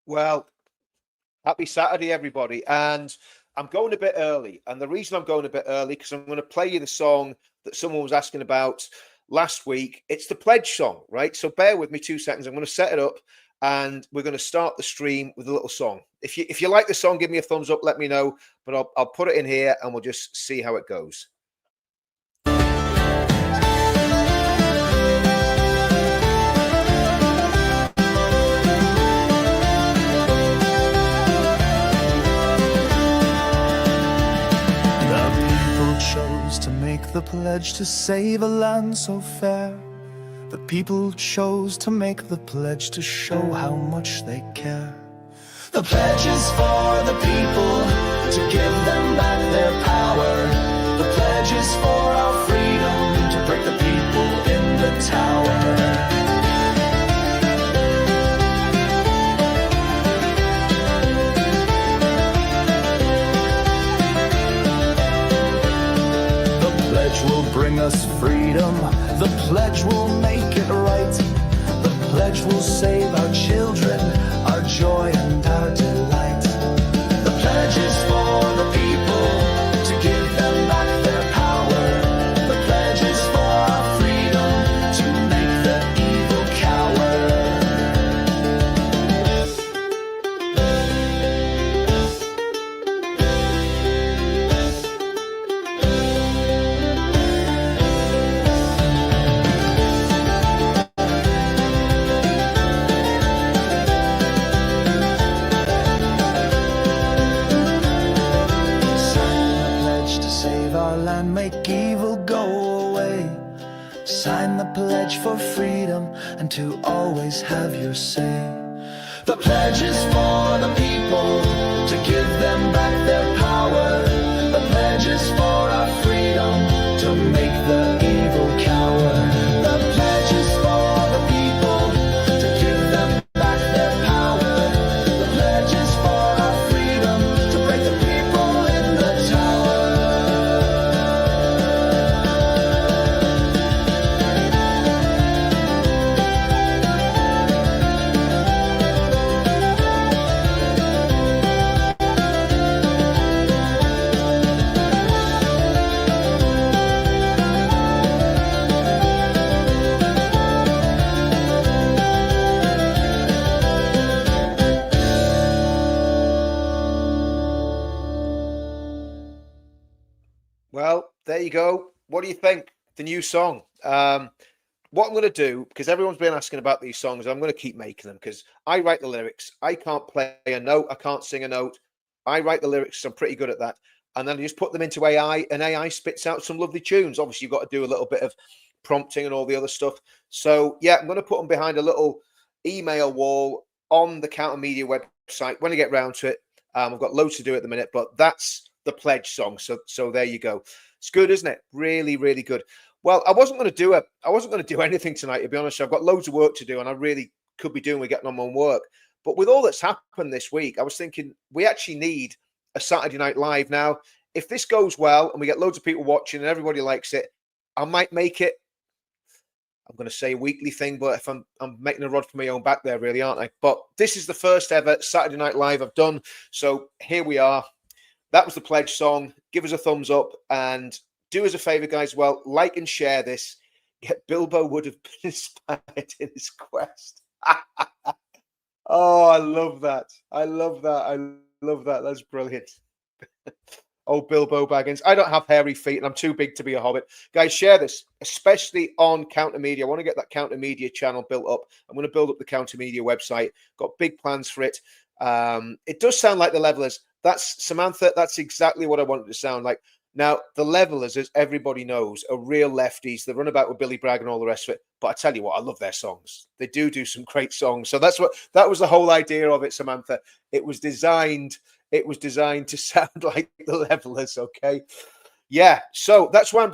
Well, happy Saturday, everybody. And I'm going a bit early. And the reason I'm going a bit early, because I'm going to play you the song that someone was asking about last week. It's the pledge song, right? So bear with me 2 seconds. I'm going to set it up and we're going to start the stream with a little song. If you like the song, give me a thumbs up, let me know. But I'll put it in here and we'll just see how it goes. Chose to make the pledge to save a land so fair. The people chose to make the pledge to show how much they care. The pledge is for the people, to give them back their power. The pledge is for our freedom, to break the people in the tower. Will bring us freedom. The pledge will make it right. The pledge will save our children, our joy and our delight. The pledge is for the people, to give them back their power. The pledge is for our freedom, to make the evil cower. Make evil go away. Sign the pledge for freedom and to always have your say. The pledge is for the people, to give them back their power. The pledge is for our freedom, to make the evil cower. The pledge is for the people, to give them back their power. The pledge is for our freedom, to break the people in the tower. Well, there you go. What do you think? The new song. What I'm going to do, because everyone's been asking about these songs, I'm going to keep making them because I write the lyrics. I can't play a note. I can't sing a note. I write the lyrics. So I'm pretty good at that. And then I just put them into AI and AI spits out some lovely tunes. Obviously, you've got to do a little bit of prompting and all the other stuff. So, yeah, I'm going to put them behind a little email wall on the Counter Media website when I get round to it. I've got loads to do at the minute, but that's the pledge song. So there you go. It's good, isn't it? Really, really good. Well, I wasn't going to do anything tonight, to be honest. I've got loads of work to do, and I really could be doing with getting on my work. But with all that's happened this week, I was thinking we actually need a Saturday Night Live now. If this goes well and we get loads of people watching and everybody likes it, I might make it, I'm going to say a weekly thing, but if I'm making a rod for my own back there, really, aren't I? But this is the first ever Saturday Night Live I've done. So here we are. That was the pledge song. Give us a thumbs up and do us a favor, guys. Well, like and share this. Bilbo would have been inspired in his quest. Oh, I love that. I love that. I love that. That's brilliant. Oh, Bilbo Baggins. I don't have hairy feet and I'm too big to be a hobbit. Guys, share this, especially on Counter Media. I want to get that Counter Media channel built up. I'm going to build up the Counter Media website. Got big plans for it. It does sound like the Levelers. That's Samantha. That's exactly what I wanted to sound like. Now, the Levelers, as everybody knows, are real lefties. They run about with Billy Bragg and all the rest of it. But I tell you what, I love their songs. They do some great songs. So that was the whole idea of it, Samantha. It was designed to sound like the Levelers, okay? Yeah, so that's why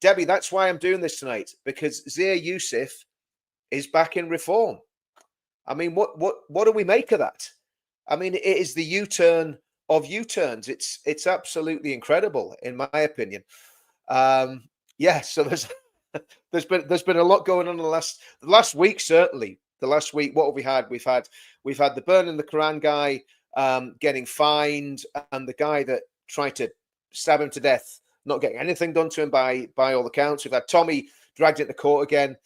Debbie, that's why I'm doing this tonight, because Zia Yusuf is back in reform. I mean, what do we make of that? I mean, it is the U-turn of U-turns. It's absolutely incredible, in my opinion. Yeah, so there's been a lot going on in the last week, certainly. the last week, what have we had? We've had the burning the Quran guy getting fined, and the guy that tried to stab him to death not getting anything done to him by all accounts. We've had Tommy dragged into court again.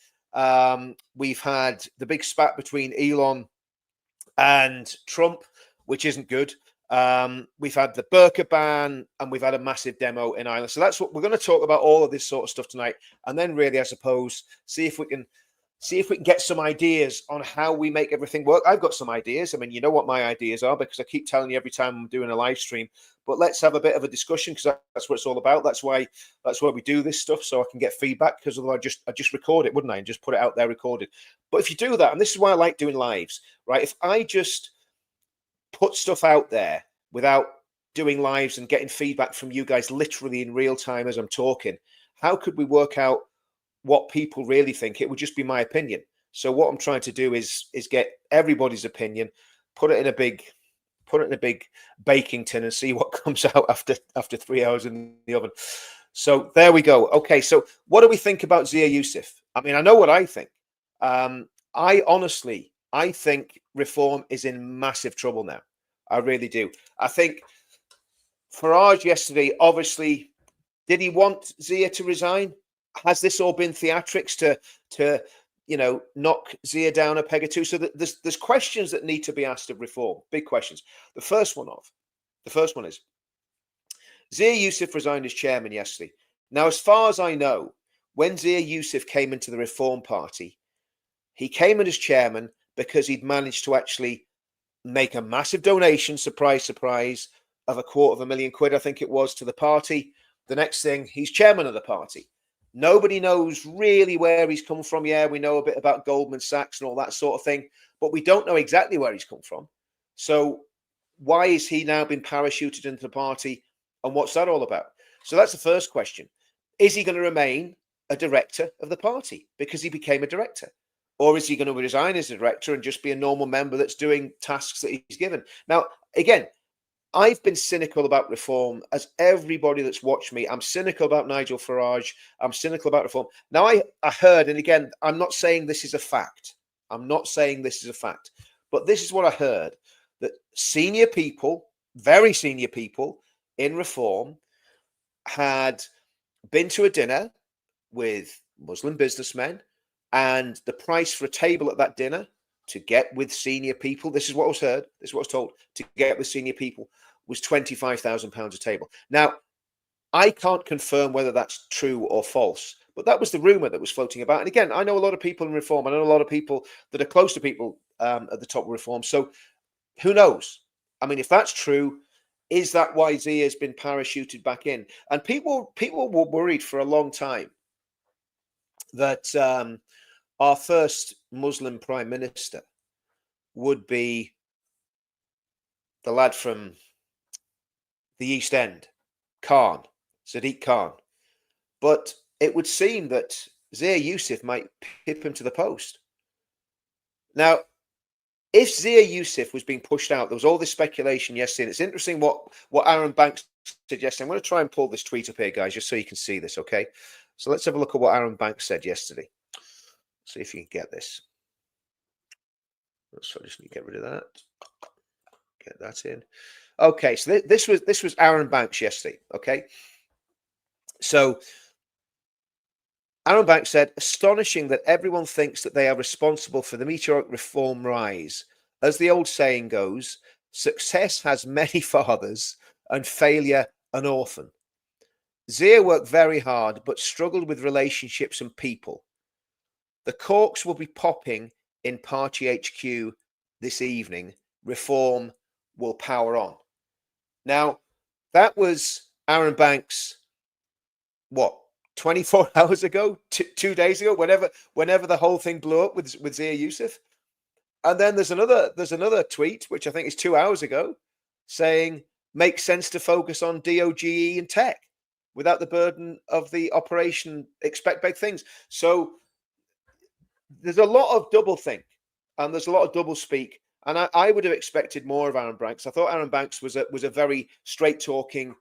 We've had the big spat between Elon and Trump, which isn't good. We've had the Burqa ban, and we've had a massive demo in Ireland. So that's what we're going to talk about, all of this sort of stuff tonight, and then really, I suppose, see if we can get some ideas on how we make everything work. I've got some ideas. I mean, you know what my ideas are, because I keep telling you every time I'm doing a live stream. But let's have a bit of a discussion, because that's what it's all about. That's why we do this stuff, so I can get feedback, because otherwise I just record it, wouldn't I, and just put it out there recorded. But if you do that, and this is why I like doing lives, right? If I just put stuff out there without doing lives and getting feedback from you guys literally in real time as I'm talking, how could we work out what people really think? It would just be my opinion. So what I'm trying to do is get everybody's opinion, put it in a big baking tin, and see what comes out after 3 hours in the oven. So there we go. Okay, so what do we think about Zias Hokey? I mean, I know what I think. I think reform is in massive trouble now. I really do. I think Farage yesterday, obviously, did he want Zia to resign? Has this all been theatrics to knock Zia down a peg or two? So there's questions that need to be asked of reform, big questions. The first one is Zias Hokey resigned as chairman yesterday. Now, as far as I know, when Zias Hokey came into the Reform Party, he came in as chairman because he'd managed to actually make a massive donation, surprise, surprise, of £250,000, I think it was, to the party. The next thing, he's chairman of the party. Nobody knows really where he's come from. Yeah, we know a bit about Goldman Sachs and all that sort of thing, but we don't know exactly where he's come from. So why is he now been parachuted into the party, and what's that all about? So that's the first question. Is he going to remain a director of the party because he became a director? Or is he going to resign as a director and just be a normal member that's doing tasks that he's given? Now, again, I've been cynical about reform, as everybody that's watched me. I'm cynical about Nigel Farage. I'm cynical about reform. Now, I heard, and again, I'm not saying this is a fact. I'm not saying this is a fact. But this is what I heard, that senior people, very senior people in reform, had been to a dinner with Muslim businessmen, and the price for a table at that dinner to get with senior people, this is what was heard, this is what was told, to get with senior people was £25,000 a table. Now, I can't confirm whether that's true or false, but that was the rumor that was floating about. And again, I know a lot of people in reform. I know a lot of people that are close to people at the top of reform. So who knows? I mean, if that's true, is that why Zia has been parachuted back in? And people were worried for a long time that our first Muslim prime minister would be the lad from the East End, Sadiq Khan. But it would seem that Zias Hokey might pip him to the post. Now, if Zias Hokey was being pushed out, there was all this speculation yesterday. And it's interesting what Aaron Banks said yesterday. I'm going to try and pull this tweet up here, guys, just so you can see this, okay? So let's have a look at what Aaron Banks said yesterday. See if you can get this. So I just need to get rid of that. Get that in. Okay, so this was Aaron Banks yesterday. Okay, so Aaron Banks said, "Astonishing that everyone thinks that they are responsible for the meteoric reform rise. As the old saying goes, success has many fathers and failure an orphan. Zia worked very hard but struggled with relationships and people. The corks will be popping in Party HQ this evening. Reform will power on." Now, that was Aaron Banks, what, 24 hours ago, 2 days ago, whenever the whole thing blew up with Zias Hokey. And then there's another tweet, which I think is 2 hours ago, saying, "Makes sense to focus on DOGE and tech without the burden of the operation. Expect big things." So there's a lot of doublethink, and there's a lot of double speak. And I would have expected more of Aaron Banks. I thought Aaron Banks was a very straight-talking,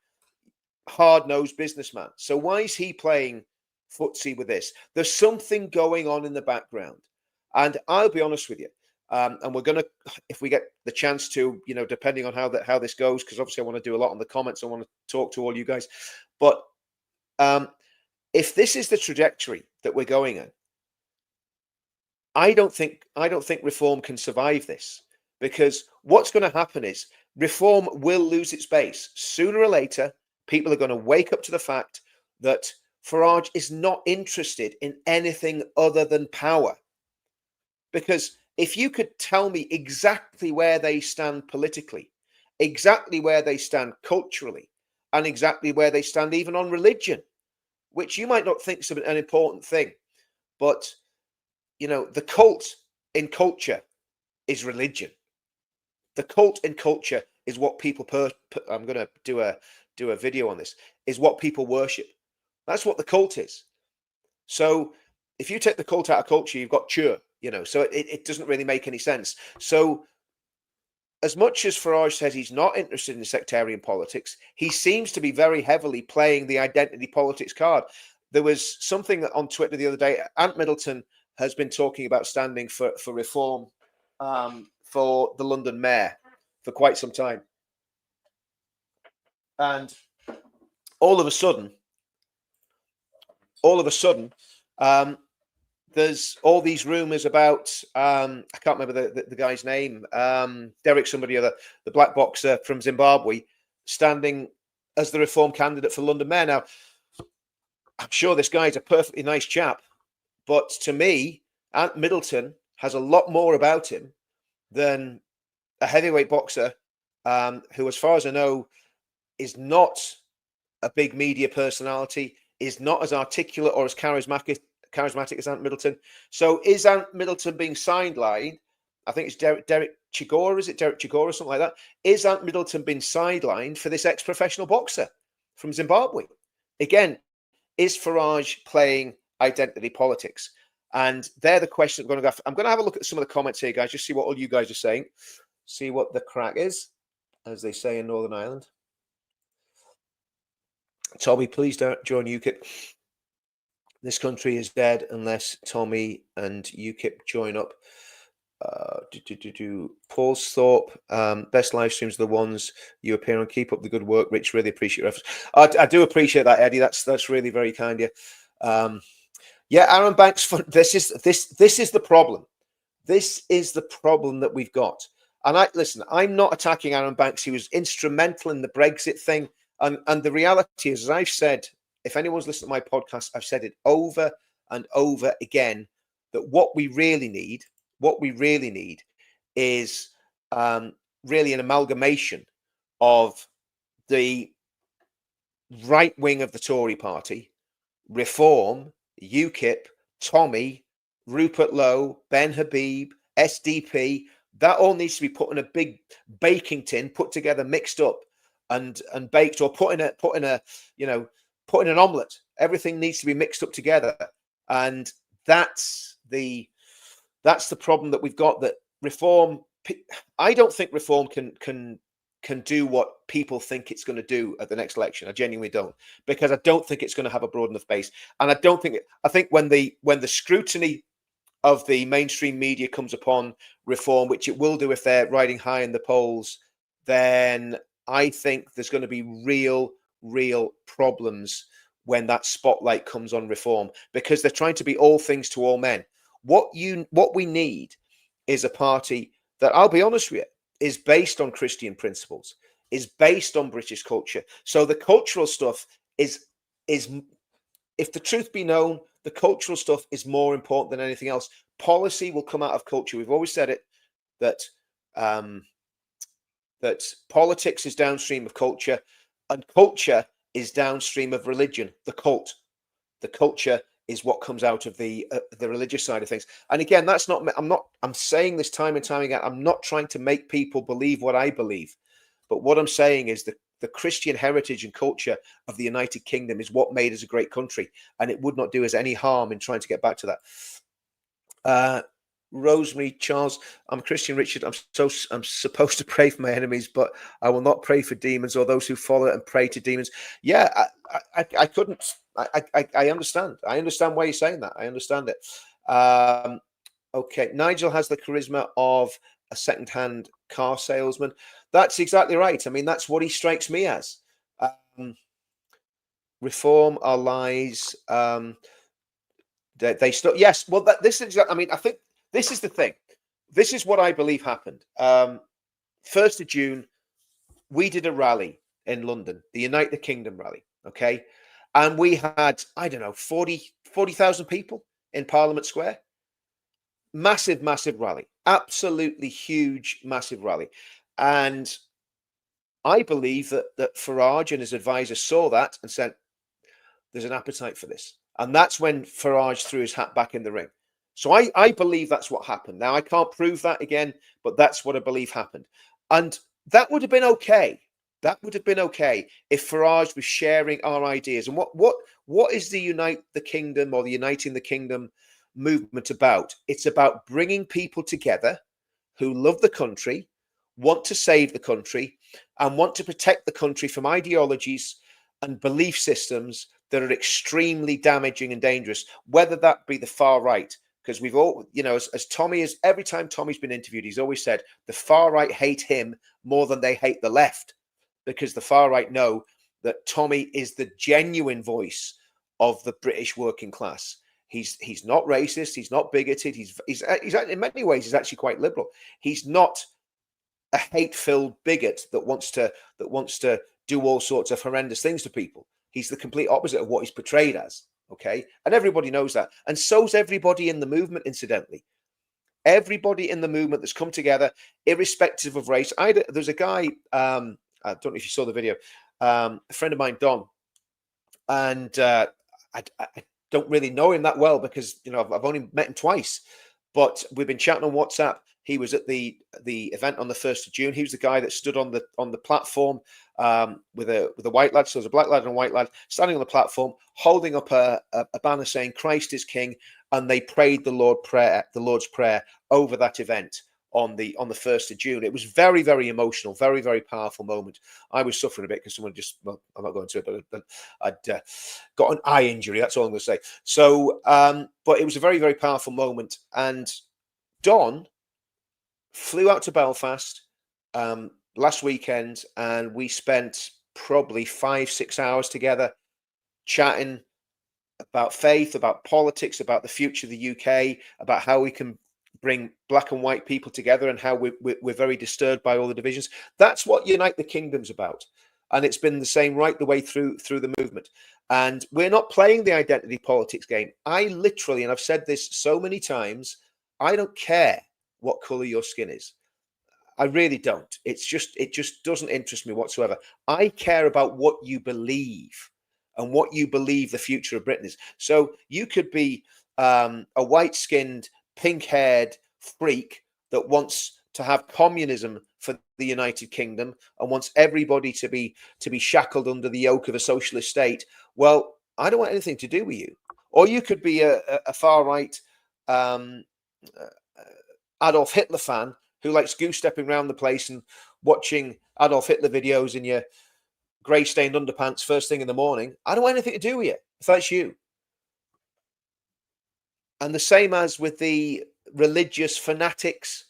hard-nosed businessman. So why is he playing footsie with this? There's something going on in the background. And I'll be honest with you, and we're going to, if we get the chance to, depending on how this goes, because obviously I want to do a lot on the comments. I want to talk to all you guys. But if this is the trajectory that we're going in, I don't think reform can survive this, because what's going to happen is reform will lose its base. Sooner or later, people are going to wake up to the fact that Farage is not interested in anything other than power. Because if you could tell me exactly where they stand politically, exactly where they stand culturally, and exactly where they stand even on religion, which you might not think is an important thing, but the cult in culture is religion. The cult in culture is what people I'm going to do a video on this, is what people worship. That's what the cult is. So if you take the cult out of culture, you've got chur, so it doesn't really make any sense. So as much as Farage says he's not interested in sectarian politics, he seems to be very heavily playing the identity politics card. There was something on Twitter the other day. Ant Middleton has been talking about standing for reform for the London mayor for quite some time. And all of a sudden, there's all these rumors about, I can't remember the guy's name, Derek somebody other, the black boxer from Zimbabwe, standing as the reform candidate for London mayor. Now, I'm sure this guy's a perfectly nice chap, but to me, Ant Middleton has a lot more about him than a heavyweight boxer who, as far as I know, is not a big media personality, is not as articulate or as charismatic as Ant Middleton. So is Ant Middleton being sidelined? I think it's Derek Chigora, is it Derek Chigora, something like that? Is Ant Middleton being sidelined for this ex-professional boxer from Zimbabwe? Again, is Farage playing identity politics? And they're the questions I'm going to go. I'm going to have a look at some of the comments here, guys, just see what all you guys are saying. See what the crack is, as they say in Northern Ireland. Tommy, please don't join UKIP. This country is dead unless Tommy and UKIP join up. Paul Thorpe, best live streams are the ones you appear on. Keep up the good work, Rich. Really appreciate your efforts. I do appreciate that, Eddie. That's really very kind of you. Yeah, Aaron Banks. This is the problem. This is the problem that we've got. And listen, I'm not attacking Aaron Banks. He was instrumental in the Brexit thing. And the reality is, as I've said, if anyone's listened to my podcast, I've said it over and over again, that what we really need is really an amalgamation of the right wing of the Tory party, Reform, UKIP, Tommy, Rupert Lowe, Ben Habib, SDP. That all needs to be put in a big baking tin, put together, mixed up, and baked, or put in an omelette. Everything needs to be mixed up together, and that's the problem that we've got. That Reform, I don't think Reform can do what people think it's going to do at the next election. I genuinely don't, because I don't think it's going to have a broad enough base, and I think when the scrutiny of the mainstream media comes upon Reform, which it will do if they're riding high in the polls, then I think there's going to be real problems when that spotlight comes on Reform, because they're trying to be all things to all men. What we need is a party that, I'll be honest with you, is based on Christian principles, is based on British culture. So the cultural stuff is, if the truth be known, the cultural stuff is more important than anything else. Policy will come out of culture. We've always said it, that that politics is downstream of culture, and culture is downstream of religion. The culture is what comes out of the religious side of things. And again, that's not. I'm saying this time and time again. I'm not trying to make people believe what I believe, but what I'm saying is that the Christian heritage and culture of the United Kingdom is what made us a great country, and it would not do us any harm in trying to get back to that. Rosemary Charles, I'm Christian, Richard. I'm supposed to pray for my enemies, but I will not pray for demons or those who follow and pray to demons. Yeah, I couldn't. I understand. I understand why you're saying that. I understand it. Okay, Nigel has the charisma of a second-hand car salesman. That's exactly right. I mean, that's what he strikes me as. Um, reform our lies. They still, yes. Well, this is. I mean, I think this is the thing. This is what I believe happened. 1st of June, we did a rally in London, the Unite the Kingdom rally. Okay, and we had, I don't know, 40,000 people in Parliament Square. Massive, massive rally. Absolutely huge, massive rally. And I believe that Farage and his advisors saw that and said, there's an appetite for this. And that's when Farage threw his hat back in the ring. So I believe that's what happened. Now, I can't prove that again, but that's what I believe happened. And that would have been okay. That would have been okay if Farage was sharing our ideas. And what is the Unite the Kingdom or the Uniting the Kingdom movement about? It's about bringing people together who love the country, want to save the country, and want to protect the country from ideologies and belief systems that are extremely damaging and dangerous, whether that be the far right. Because we've all, as Tommy is, every time Tommy's been interviewed, he's always said the far right hate him more than they hate the left, because the far right know that Tommy is the genuine voice of the British working class. He's not racist. He's not bigoted. He's in many ways he's actually quite liberal. He's not a hate-filled bigot that wants to do all sorts of horrendous things to people. He's the complete opposite of what he's portrayed as. Okay, and everybody knows that, and so's everybody in the movement. Incidentally, everybody in the movement that's come together, irrespective of race. There's a guy. I don't know if you saw the video. A friend of mine, Don, and I don't really know him that well because I've only met him twice, but we've been chatting on WhatsApp. He was at the event on the 1st of June. He was the guy that stood on the platform with a white lad. So there's a black lad and a white lad standing on the platform, holding up a banner saying "Christ is King," and they prayed the Lord's Prayer over that event on the 1st of June. It was very, very emotional, very, very powerful moment. I was suffering a bit because someone I'm not going to it, but I'd got an eye injury. That's all I'm going to say. So, but it was a very, very powerful moment. And Don flew out to Belfast last weekend, and we spent probably 5-6 hours together chatting about faith, about politics, about the future of the UK, about how we can bring black and white people together, and how we're very disturbed by all the divisions. That's what Unite the Kingdom's about, and it's been the same right the way through the movement. And we're not playing the identity politics game. I literally, and I've said this so many times, I don't care what color your skin is. I really don't. It just doesn't interest me whatsoever. I care about what you believe and what you believe the future of Britain is. So you could be a white-skinned, pink-haired freak that wants to have communism for the United Kingdom and wants everybody to be shackled under the yoke of a socialist state. Well, I don't want anything to do with you. Or you could be a far-right Adolf Hitler fan who likes goose-stepping around the place and watching Adolf Hitler videos in your grey-stained underpants first thing in the morning. I don't want anything to do with you, if that's you. And the same as with the religious fanatics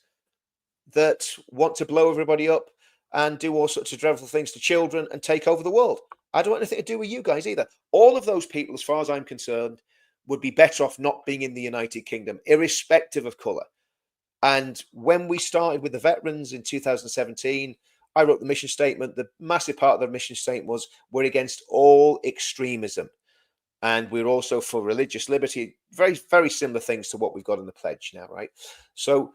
that want to blow everybody up and do all sorts of dreadful things to children and take over the world. I don't want anything to do with you guys either. All of those people, as far as I'm concerned, would be better off not being in the United Kingdom, irrespective of colour. And when we started with the veterans in 2017, I wrote the mission statement. The massive part of the mission statement was we're against all extremism. And we're also for religious liberty. Very, very similar things to what we've got in the pledge now, right? So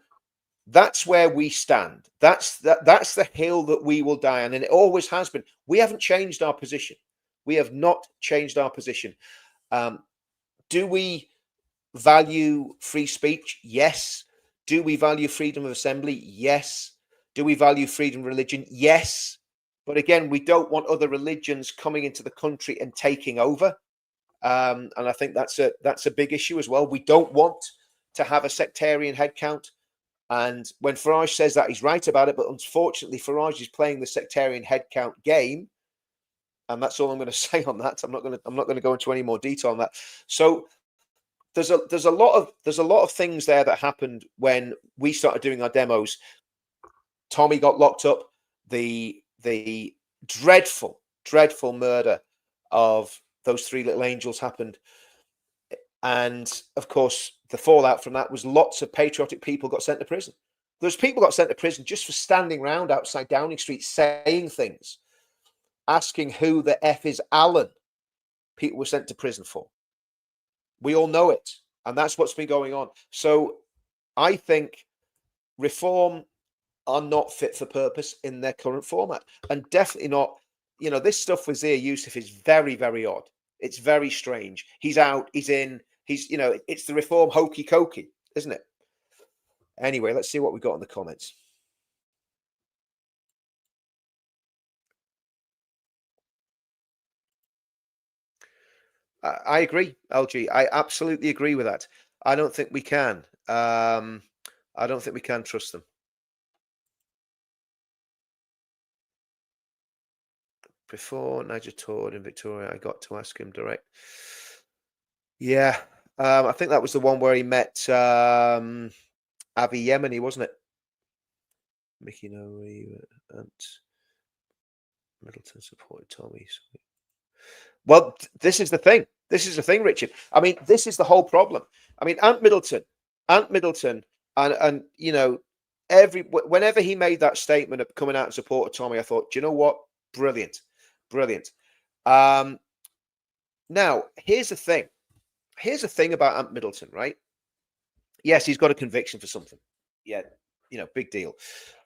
that's where we stand. That's the hill that we will die on. And it always has been. We haven't changed our position. We have not changed our position. Do we value free speech? Yes. Do we value freedom of assembly? Yes. Do we value freedom of religion? Yes. But again, we don't want other religions coming into the country and taking over. And I think that's a big issue as well. We don't want to have a sectarian headcount. And when Farage says that, he's right about it. But unfortunately, Farage is playing the sectarian headcount game. And that's all I'm going to say on that. I'm not going to go into any more detail on that. So there's a lot of things there that happened when we started doing our demos. Tommy got locked up. The dreadful murder of those three little angels happened. And of course, the fallout from that was lots of patriotic people got sent to prison. Those people got sent to prison just for standing around outside Downing Street saying things, asking who the F is Alan. People were sent to prison for. We all know it. And that's what's been going on. So I think Reform are not fit for purpose in their current format. And definitely not, this stuff with Zia Yusuf is very, very odd. It's very strange. He's out, he's in, it's the Reform Hokey Cokey, isn't it? Anyway, let's see what we got in the comments. I agree, LG. I absolutely agree with that. I don't think we can. I don't think we can trust them. Before Niger toured in Victoria, I got to ask him direct. Yeah, I think that was the one where he met Avi Yemeni, wasn't it? Mickey Noe and Middleton supported Tommy. Well, this is the thing. This is the thing, Richard. I mean, this is the whole problem. I mean, Ant Middleton, and whenever he made that statement of coming out and supported Tommy, I thought, do you know what? Brilliant. Now, here's the thing. Here's the thing about Ant Middleton, right? Yes, he's got a conviction for something. Yeah, big deal.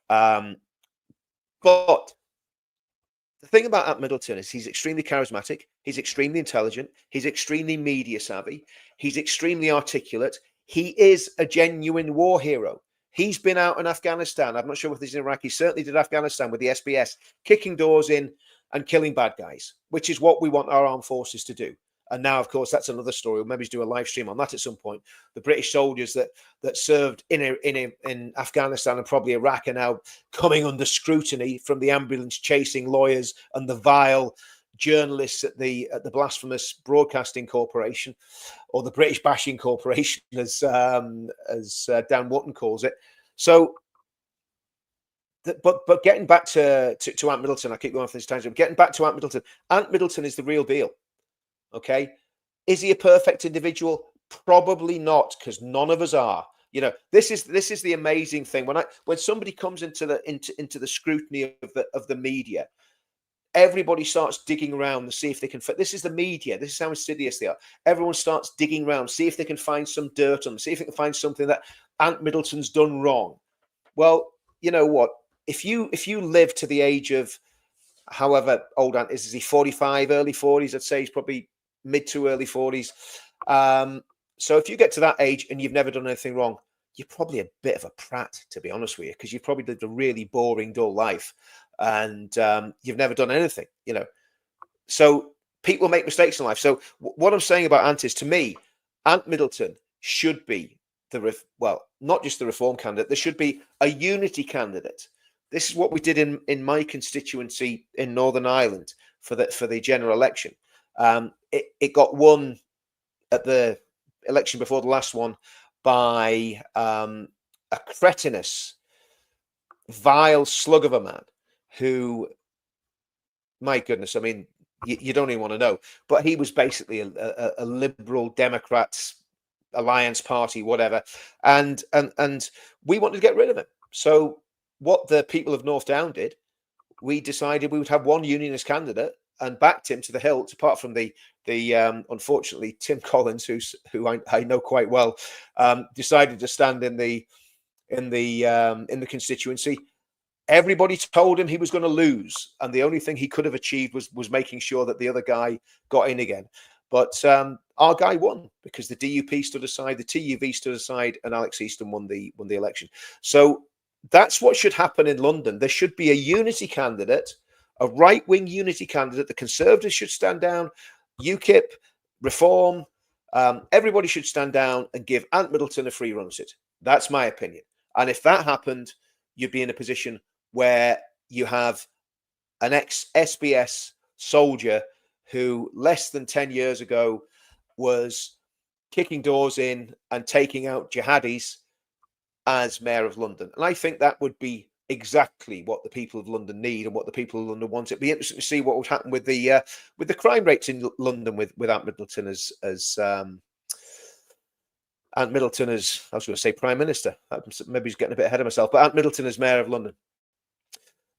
But the thing about Ant Middleton is he's extremely charismatic. He's extremely intelligent. He's extremely media savvy. He's extremely articulate. He is a genuine war hero. He's been out in Afghanistan. I'm not sure if he's in Iraq. He certainly did Afghanistan with the SBS, kicking doors in and killing bad guys, which is what we want our armed forces to do. And now, of course, that's another story. We'll maybe do a live stream on that at some point. The British soldiers that served in Afghanistan and probably Iraq are now coming under scrutiny from the ambulance chasing lawyers and the vile journalists at the blasphemous Broadcasting Corporation, or the British Bashing Corporation, as Dan Wotton calls it. So, but getting back to Ant Middleton, I keep going off this tangent. Getting back to Ant Middleton. Ant Middleton is the real deal. Okay, is he a perfect individual? Probably not, because none of us are. This is the amazing thing. When somebody comes into the scrutiny of the media, everybody starts digging around to see if they can. This is the media. This is how insidious they are. Everyone starts digging around, see if they can find some dirt on them, see if they can find something that Ant Middleton's done wrong. Well, you know what? If you live to the age of however old Ant is he 45, early 40s? I'd say he's probably mid to early 40s. So if you get to that age and you've never done anything wrong, you're probably a bit of a prat, to be honest with you, because you've probably lived a really boring, dull life, and you've never done anything, So people make mistakes in life. So what I'm saying about Ant is, to me, Ant Middleton should be not just the Reform candidate. There should be a unity candidate. This is what we did in my constituency in Northern Ireland for the general election. It got won at the election before the last one by a cretinous, vile slug of a man who, my goodness, I mean, you don't even want to know. But he was basically a liberal Democrats alliance party, whatever, and we wanted to get rid of him. So what the people of North Down did, we decided we would have one unionist candidate and backed him to the hilt. Apart from the unfortunately Tim Collins, who I know quite well, decided to stand in the constituency. Everybody told him he was going to lose, and the only thing he could have achieved was making sure that the other guy got in again. But our guy won because the DUP stood aside, the TUV stood aside, and Alex Easton won the election. So that's what should happen in London. There should be a unity candidate, a right-wing unity candidate. The Conservatives should stand down, UKIP, Reform, everybody should stand down and give Ant Middleton a free run at it. That's my opinion. And if that happened, you'd be in a position where you have an ex-SBS soldier who less than 10 years ago was kicking doors in and taking out jihadis as mayor of London. And I think that would be exactly what the people of London need and what the people of London want. It'd be interesting to see what would happen with the crime rates in London with Aunt Middleton as Aunt Middleton as, I was going to say Prime Minister. Maybe he's getting a bit ahead of myself, but Aunt Middleton as mayor of London.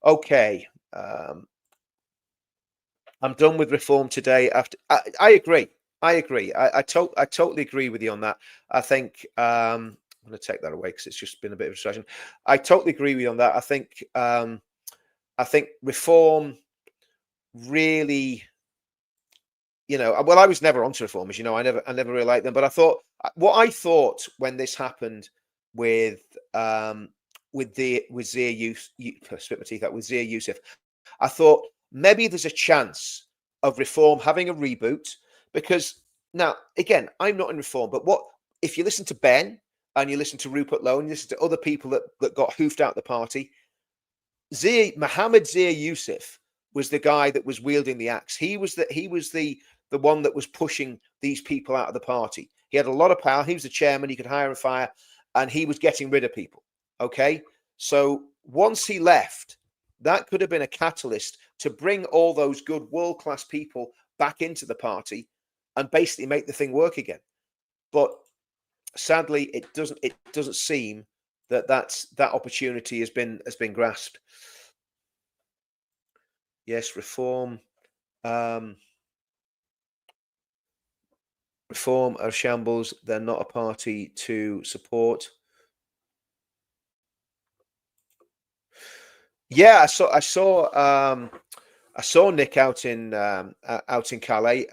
Okay. I'm done with reform today. I agree. I totally agree with you on that. I think I'm going to take that away because it's just been a bit of a distraction. I totally agree with you on that. I think reform really, well, I was never onto reform, as you know. I never really liked them. But I thought when this happened with Ziya Yusuf, I thought maybe there's a chance of reform having a reboot, because now, again, I'm not in reform, but what if you listen to Ben and you listen to Rupert Lowe and you listen to other people that got hoofed out the party? Mohammed Ziya Yusuf was the guy that was wielding the axe. He was the one that was pushing these people out of the party. He had a lot of power. He was the chairman. He could hire and fire, and he was getting rid of people. Okay, so once he left, that could have been a catalyst to bring all those good world-class people back into the party and basically make the thing work again. But sadly, it doesn't seem that opportunity has been grasped. Yes, reform. Reform are shambles. They're not a party to support. Yeah, I saw Nick out in Calais.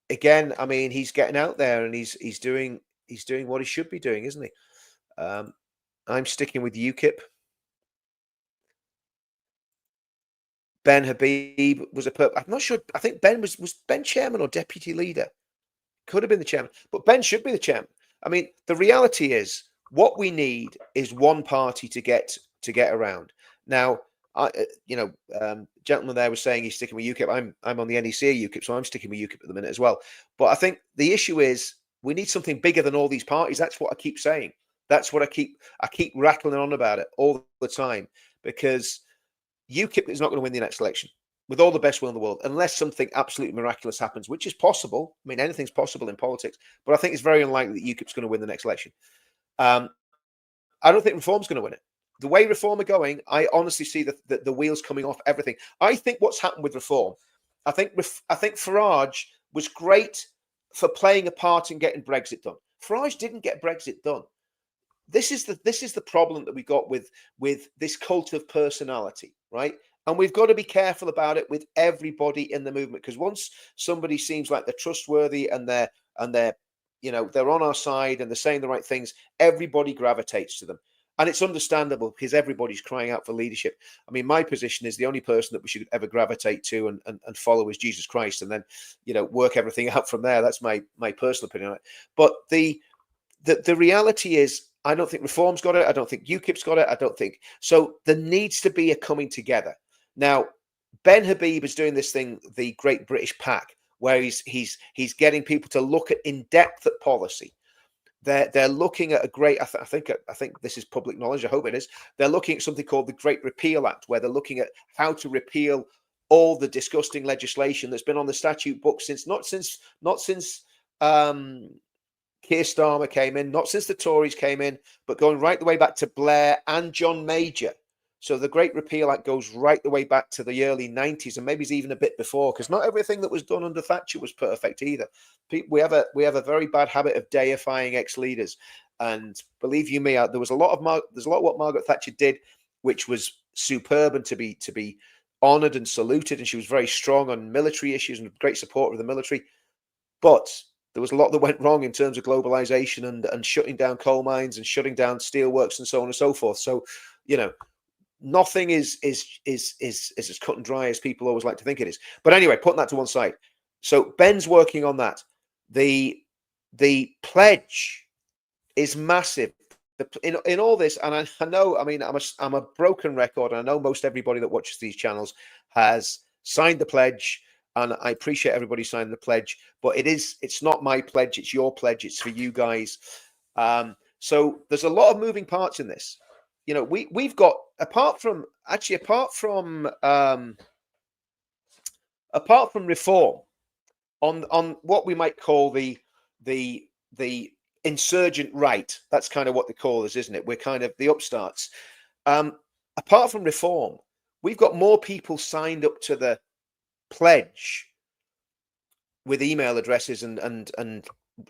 Again, I mean, he's getting out there and he's doing what he should be doing, isn't he? I'm sticking with UKIP. Ben Habib was I'm not sure. I think Ben was Ben chairman or deputy leader. Could have been the chairman, but Ben should be the chairman. I mean, the reality is what we need is one party to get around. Now, gentleman there was saying he's sticking with UKIP. I'm on the NEC UKIP, so I'm sticking with UKIP at the minute as well. But I think the issue is we need something bigger than all these parties. That's what I keep saying. That's what I keep rattling on about it all the time, because UKIP is not going to win the next election with all the best will in the world, unless something absolutely miraculous happens, which is possible. I mean, anything's possible in politics, but I think it's very unlikely that UKIP's going to win the next election. I don't think Reform's going to win it. The way Reform are going, I honestly see the wheels coming off everything. I think what's happened with Reform, I think Farage was great for playing a part in getting Brexit done. Farage didn't get Brexit done. This is the problem that we got with this cult of personality, right? And we've got to be careful about it with everybody in the movement, because once somebody seems like they're trustworthy and they're on our side and they're saying the right things, everybody gravitates to them. And it's understandable because everybody's crying out for leadership. I mean, my position is the only person that we should ever gravitate to and follow is Jesus Christ, and then, work everything out from there. That's my personal opinion on it. But the reality is, I don't think Reform's got it. I don't think UKIP's got it. I don't think so. There needs to be a coming together. Now, Ben Habib is doing this thing, the Great British Pack, where he's getting people to look at in depth at policy. They're looking at a great. I think this is public knowledge. I hope it is. They're looking at something called the Great Repeal Act, where they're looking at how to repeal all the disgusting legislation that's been on the statute book since not since Keir Starmer came in, not since the Tories came in, but going right the way back to Blair and John Major. So the Great Repeal Act goes right the way back to the early 90s, and maybe even a bit before, because not everything that was done under Thatcher was perfect either. We have a very bad habit of deifying ex-leaders, and believe you me, there's a lot of what Margaret Thatcher did, which was superb and to be honoured and saluted, and she was very strong on military issues and a great supporter of the military. But there was a lot that went wrong in terms of globalization and shutting down coal mines and shutting down steelworks and so on and so forth. So, nothing is as cut and dry as people always like to think it is. But anyway, putting that to one side. So Ben's working on that. The pledge is massive in all this, and I know. I mean, I'm a broken record, and I know most everybody that watches these channels has signed the pledge and I appreciate everybody signing the pledge, but it's not my pledge, it's your pledge, it's for you guys. So there's a lot of moving parts in this. You know, we've got, apart from reform on what we might call the insurgent right. That's kind of what they call us, isn't it? We're kind of the upstarts. Apart from reform, we've got more people signed up to the pledge with email addresses and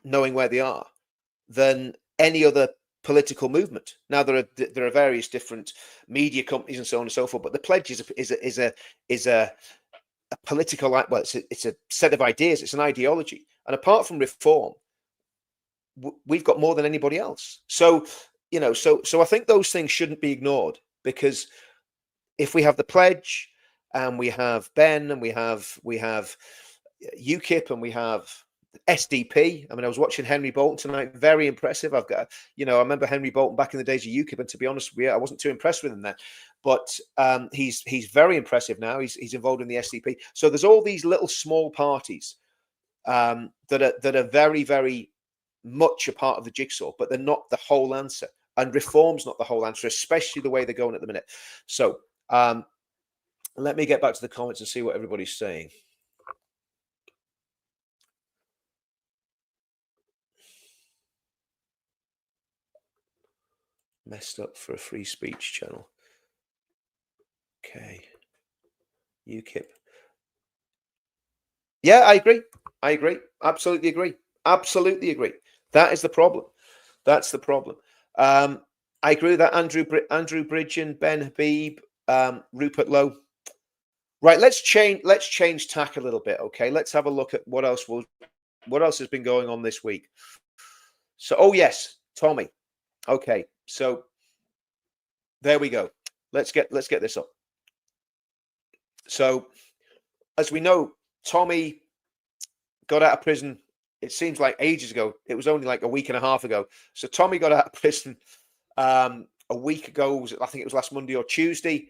knowing where they are than any other political movement. Now there are various different media companies and so on and so forth, but the pledge is a political, well, it's a set of ideas, it's an ideology, and apart from reform, we've got more than anybody else. So you know, so I think those things shouldn't be ignored, because if we have the pledge and we have Ben and we have UKIP and we have SDP. I mean, I was watching Henry Bolton tonight. Very impressive. I've got, you know, I remember Henry Bolton back in the days of UKIP, and to be honest with you, I wasn't too impressed with him then. But he's very impressive now. He's involved in the SDP. So there's all these little small parties that are very, very much a part of the jigsaw, but they're not the whole answer. And reform's not the whole answer, especially the way they're going at the minute. So let me get back to the comments and see what everybody's saying. Messed up for a free speech channel. Okay. UKIP. Yeah, I agree. Absolutely agree. That is the problem. That's the problem. I agree with that. Andrew Bridgen, Ben Habib, Rupert Lowe. Right, let's change tack a little bit. Okay, let's have a look at what else has been going on this week. So, oh yes, Tommy. Okay, so there we go. Let's get this up. So, as we know, Tommy got out of prison. It seems like ages ago. It was only like a week and a half ago. So Tommy got out of prison a week ago. I think it was last Monday or Tuesday.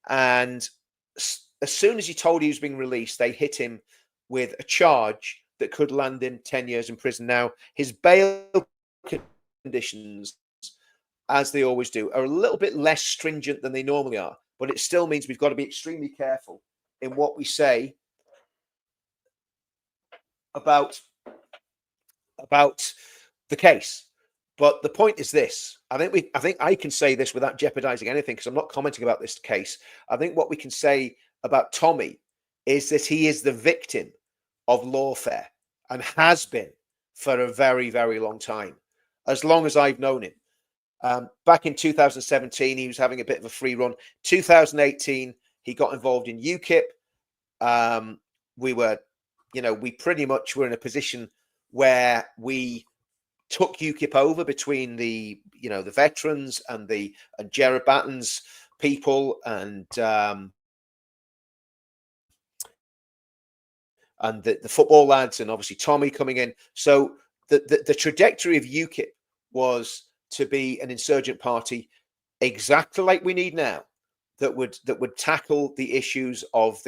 And as soon as he told he was being released, they hit him with a charge that could land him 10 years in prison. Now, his bail conditions, as they always do, are a little bit less stringent than they normally are. But it still means we've got to be extremely careful in what we say about the case. But the point is this: I think I can say this without jeopardizing anything, because I'm not commenting about this case. I think what we can say about Tommy is that he is the victim of lawfare and has been for a very, very long time, as long as I've known him. Back in 2017, he was having a bit of a free run. 2018, he got involved in UKIP. We pretty much were in a position where we took UKIP over between the veterans and Gerard Batten's people and the football lads, and obviously Tommy coming in. So the trajectory of UKIP was to be an insurgent party, exactly like we need now, that would tackle the issues of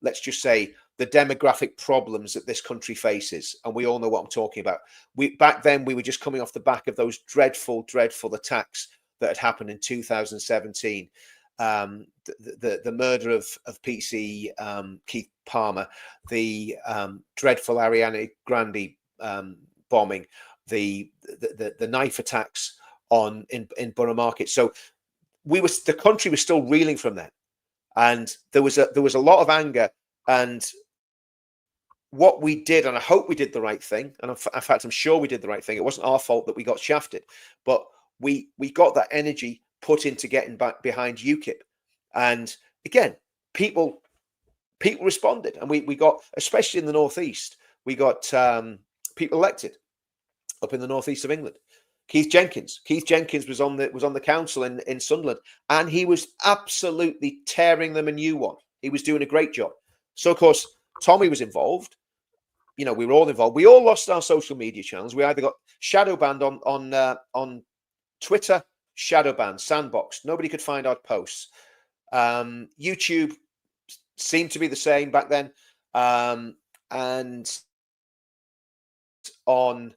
let's just say, the demographic problems that this country faces. And we all know what I'm talking about. Back then, we were just coming off the back of those dreadful, dreadful attacks that had happened in 2017. The murder of PC Keith Palmer, the dreadful Ariana Grande bombing, the knife attacks in Borough Market. So the country was still reeling from that, and there was a lot of anger. And what we did, and I hope we did the right thing, and in fact, I'm sure we did the right thing. It wasn't our fault that we got shafted, but we got that energy put into getting back behind UKIP. And again, people responded, and we got, especially in the northeast, we got people elected up in the northeast of England. Keith Jenkins was on the council in Sunderland, and he was absolutely tearing them a new one. He was doing a great job. So, of course, Tommy was involved. We were all involved. We all lost our social media channels. We either got shadow banned on Twitter, shadow banned, sandboxed. Nobody could find our posts. YouTube seemed to be the same back then. And on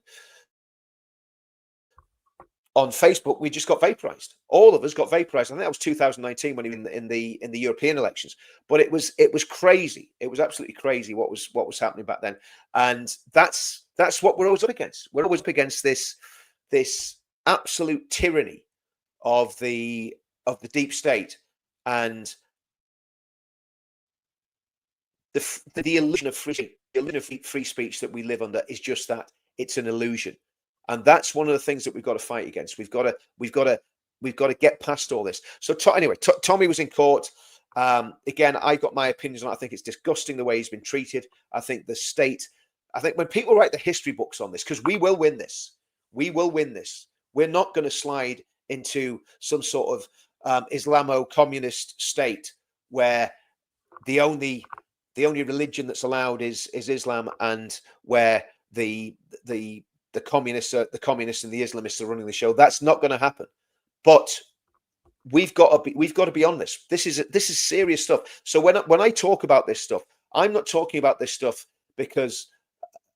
Facebook, we just got vaporized. All of us got vaporized. I think that was 2019 when he was in the European elections. But it was crazy. It was absolutely crazy what was happening back then. And that's what we're always up against. We're always up against this absolute tyranny of the deep state, and the illusion of free speech that we live under is just that. It's an illusion. And that's one of the things that we've got to fight against. We've got to get past all this. So anyway, Tommy was in court. Again, I got my opinions on it. I think it's disgusting the way he's been treated. I think the state. I think when people write the history books on this, because we will win this. We will win this. We're not going to slide into some sort of Islamo-communist state where the only religion that's allowed is Islam, and where the communists and the Islamists are running the show. That's not going to happen. But we've got to be on this. This is serious stuff. So when I talk about this stuff, I'm not talking about this stuff because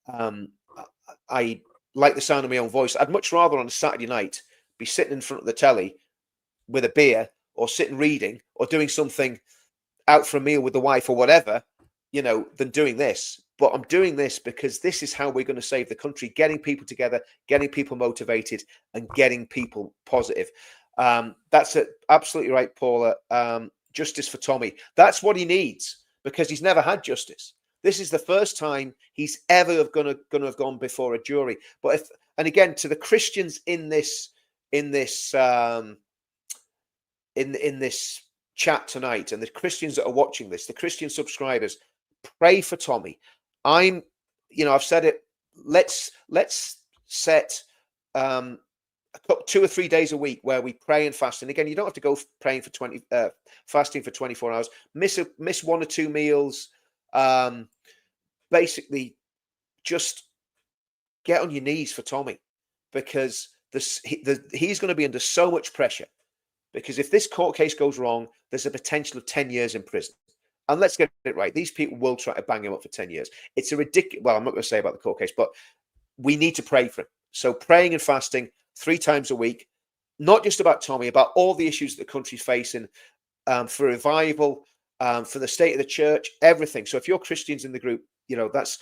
I like the sound of my own voice. I'd much rather on a Saturday night be sitting in front of the telly with a beer, or sitting reading, or doing something out for a meal with the wife or whatever, than doing this. But I'm doing this because this is how we're going to save the country, getting people together, getting people motivated, and getting people positive. That's it. Absolutely right, Paula. Justice for Tommy. That's what he needs, because he's never had justice. This is the first time he's ever going to have gone before a jury. But and again, to the Christians in this chat tonight, and the Christians that are watching this, the Christian subscribers, pray for Tommy. I've said it. Let's set 2 or 3 days a week where we pray and fast. And again, you don't have to go praying for fasting for 24 hours. Miss 1 or 2 meals. Basically, just get on your knees for Tommy, because he's going to be under so much pressure. Because if this court case goes wrong, there's a potential of 10 years in prison. And let's get it right. These people will try to bang him up for 10 years. It's a ridiculous. Well, I'm not going to say about the court case, but we need to pray for him. So praying and fasting 3 times a week, not just about Tommy, about all the issues that the country's facing, for revival, for the state of the church, everything. So if you're Christians in the group, that's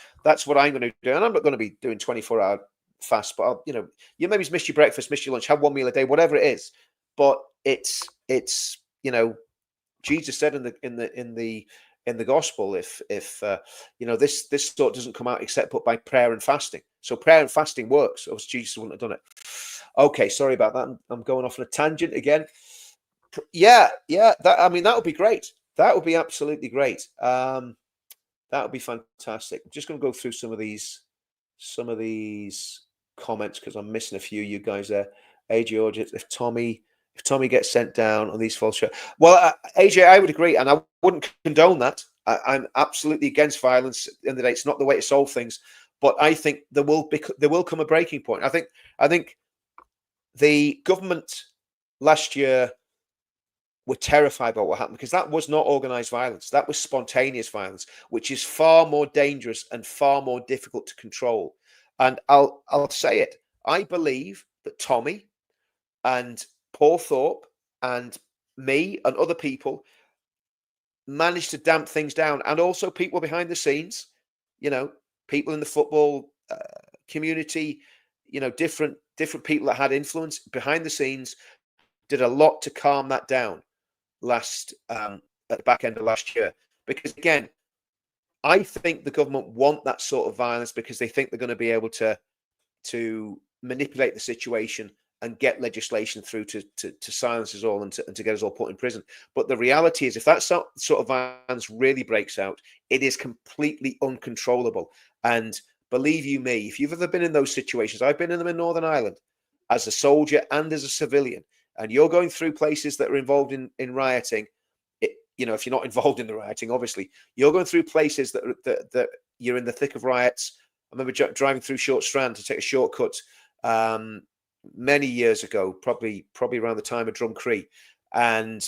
what I'm going to do. And I'm not going to be doing 24-hour fast, but you maybe miss your breakfast, miss your lunch, have 1 meal a day, whatever it is. But it's Jesus said in the gospel, if this thought doesn't come out except but by prayer and fasting. So prayer and fasting works, or else Jesus wouldn't have done it. Okay, sorry about that. I'm going off on a tangent again. Yeah. That would be great. That would be absolutely great. That would be fantastic. I'm just going to go through some of these comments, because I'm missing a few. You guys there, AJ, if Tommy gets sent down on these false charges. Well, AJ, I would agree, and I wouldn't condone that. I'm absolutely against violence. In the end of the day, it's not the way to solve things. But I think there will come a breaking point. I think the government last year were terrified about what happened, because that was not organized violence. That was spontaneous violence, which is far more dangerous and far more difficult to control. And I'll say it. I believe that Tommy and Paul Thorpe and me and other people managed to damp things down, and also people behind the scenes, people in the football community, different people that had influence behind the scenes did a lot to calm that down at the back end of last year. Because again, I think the government want that sort of violence because they think they're going to be able to manipulate the situation and get legislation through to silence us all and to get us all put in prison. But the reality is, if that sort of violence really breaks out, it is completely uncontrollable. And believe you me, if you've ever been in those situations, I've been in them in Northern Ireland as a soldier and as a civilian, and you're going through places that are involved in rioting. If you're not involved in the rioting, obviously, you're going through places that you're in the thick of riots. I remember driving through Short Strand to take a shortcut many years ago, probably around the time of Drumcree, and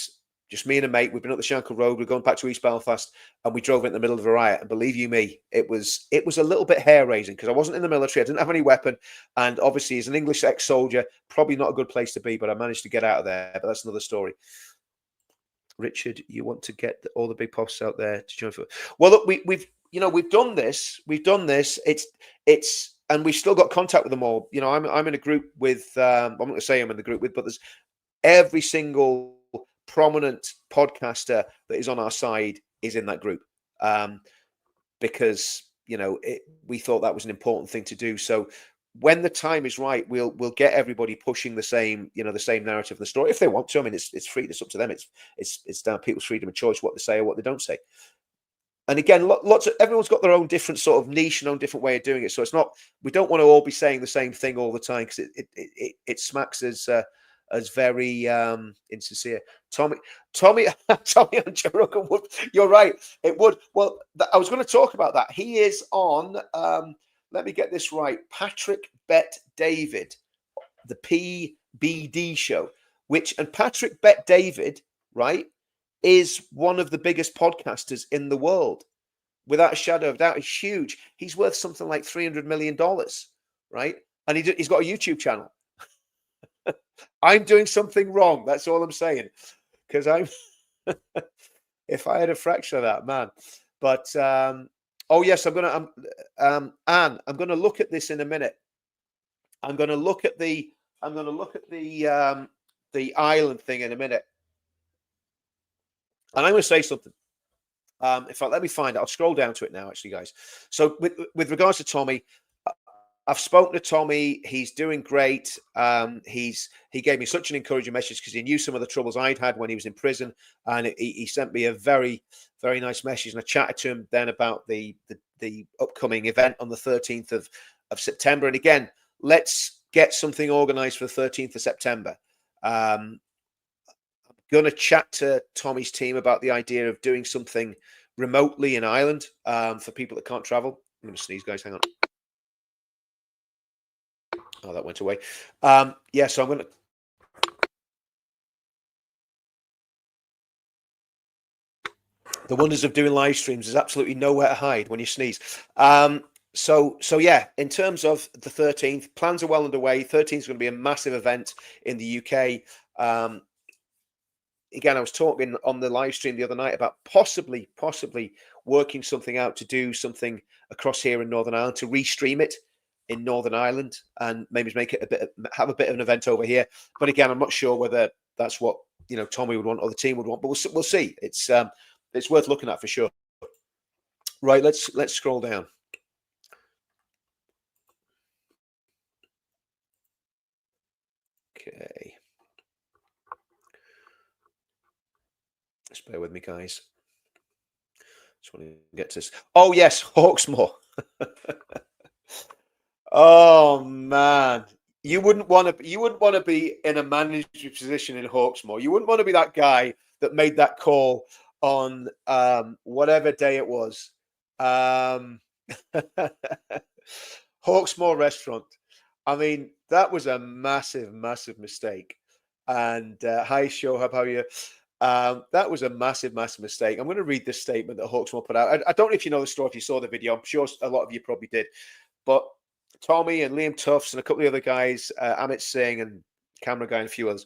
Just me and a mate. We've been up the Shankill Road. We're going back to East Belfast, and we drove in the middle of a riot. And believe you me, it was a little bit hair raising because I wasn't in the military. I didn't have any weapon, and obviously, as an English ex-soldier, probably not a good place to be. But I managed to get out of there. But that's another story. Richard, you want to get all the big posts out there to join for? Well, look, we've done this. We've done this. It's and we've still got contact with them all. You know, I'm in a group with. I'm not going to say I'm in the group with, but there's every single prominent podcaster that is on our side is in that group, because we thought that was an important thing to do. So when the time is right, we'll get everybody pushing the same narrative of the story if they want to. I mean, it's free. It's up to them. It's down people's freedom of choice what they say or what they don't say. And again, everyone's got their own different sort of niche and own different way of doing it. So it's not, we don't want to all be saying the same thing all the time because it smacks as very insincere. Tommy and Joe Rogan would. You're right. It would. Well, I was going to talk about that. He is on. Let me get this right. Patrick Bet David, the PBD show, and Patrick Bet David, right, is one of the biggest podcasters in the world, without a shadow of doubt. He's huge. He's worth something like $300 million, right? And he's got a YouTube channel. I'm doing something wrong. That's all I'm saying. Because if I had a fraction of that, man. But oh yes, Anne, I'm gonna look at this in a minute. I'm gonna look at the island thing in a minute. And I'm going to say something. In fact, let me find it. I'll scroll down to it now, actually, guys. So with regards to Tommy, I've spoken to Tommy. He's doing great. He gave me such an encouraging message because he knew some of the troubles I'd had when he was in prison. And he sent me a very, very nice message. And I chatted to him then about the upcoming event on the 13th of September. And again, let's get something organized for the 13th of September. Going to chat to Tommy's team about the idea of doing something remotely in Ireland for people that can't travel. I'm going to sneeze, guys. Hang on. Oh, that went away. Yeah, so I'm going to. The wonders of doing live streams is absolutely nowhere to hide when you sneeze. So yeah, in terms of the 13th, plans are well underway. 13th is going to be a massive event in the UK. Again, I was talking on the live stream the other night about possibly working something out to do something across here in Northern Ireland, to restream it in Northern Ireland and maybe make it have a bit of an event over here. But again, I'm not sure whether that's what Tommy would want or the team would want. But we'll see. It's worth looking at for sure. Right, let's scroll down. Okay. Just bear with me, guys. Just want to get to this. Oh yes, Hawksmoor. Oh man, you wouldn't want to be in a manager position in Hawksmoor. You wouldn't want to be that guy that made that call on whatever day it was. Hawksmoor restaurant. I mean, that was a massive mistake. And hi, Shohab, how are you? That was a massive mistake. I'm going to read this statement that Hawksmoor put out. I don't know if you know the story, if you saw the video. I'm sure a lot of you probably did. But Tommy and Liam Tufts and a couple of other guys, Amit Singh and camera guy and a few others,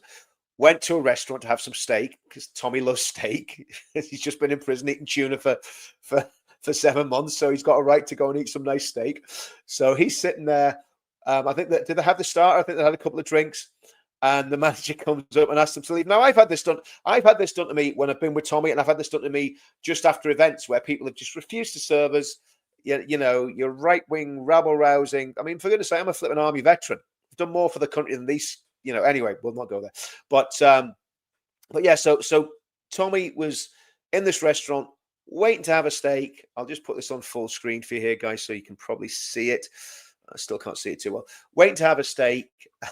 went to a restaurant to have some steak because Tommy loves steak. He's just been in prison eating tuna for 7 months, so he's got a right to go and eat some nice steak. So he's sitting there. I think did they have the starter? I think they had a couple of drinks. And the manager comes up and asks them to leave. Now, I've had this done to me when I've been with Tommy, and I've had this done to me just after events where people have just refused to serve us. You're right-wing, rabble-rousing. I mean, for goodness sake, I'm a flipping army veteran. I've done more for the country than these. Anyway, we'll not go there. But yeah, so Tommy was in this restaurant waiting to have a steak. I'll just put this on full screen for you here, guys, so you can probably see it. I still can't see it too well. Waiting to have a steak.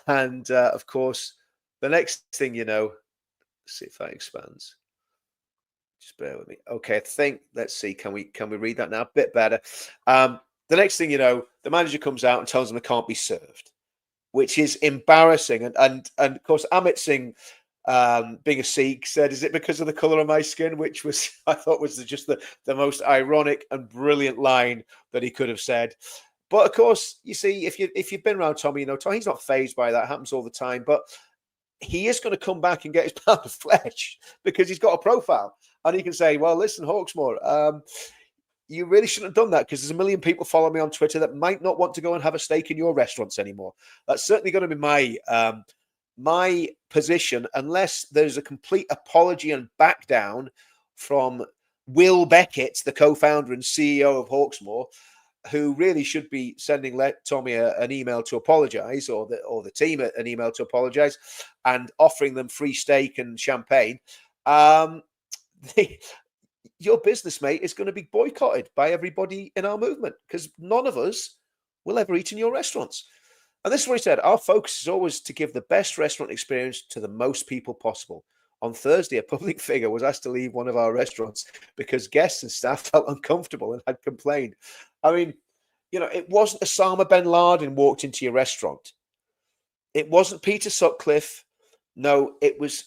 And of course, the next thing you know, let's see if that expands. Just bear with me. Okay, I think, let's see, can we read that now? A bit better. The next thing you know, the manager comes out and tells them they can't be served, which is embarrassing. And of course, Amit Singh being a Sikh, said, "Is it because of the color of my skin?" Which was, I thought, was just the most ironic and brilliant line that he could have said. But of course, you see, if you've been around Tommy, you know he's not phased by that. It happens all the time. But he is going to come back and get his pound of flesh because he's got a profile, and he can say, "Well, listen, Hawksmoor, you really shouldn't have done that because there's a million people follow me on Twitter that might not want to go and have a steak in your restaurants anymore." That's certainly going to be my position, unless there's a complete apology and back down from Will Beckett, the co-founder and CEO of Hawksmoor, who really should be sending Tommy an email to apologize, or the team an email to apologize, and offering them free steak and champagne. Your business, mate, is going to be boycotted by everybody in our movement because none of us will ever eat in your restaurants. And this is what he said: our focus is always to give the best restaurant experience to the most people possible. On Thursday, a public figure was asked to leave one of our restaurants because guests and staff felt uncomfortable and had complained. I mean, you know, it wasn't Osama bin Laden walked into your restaurant. It wasn't Peter Sutcliffe. No, it was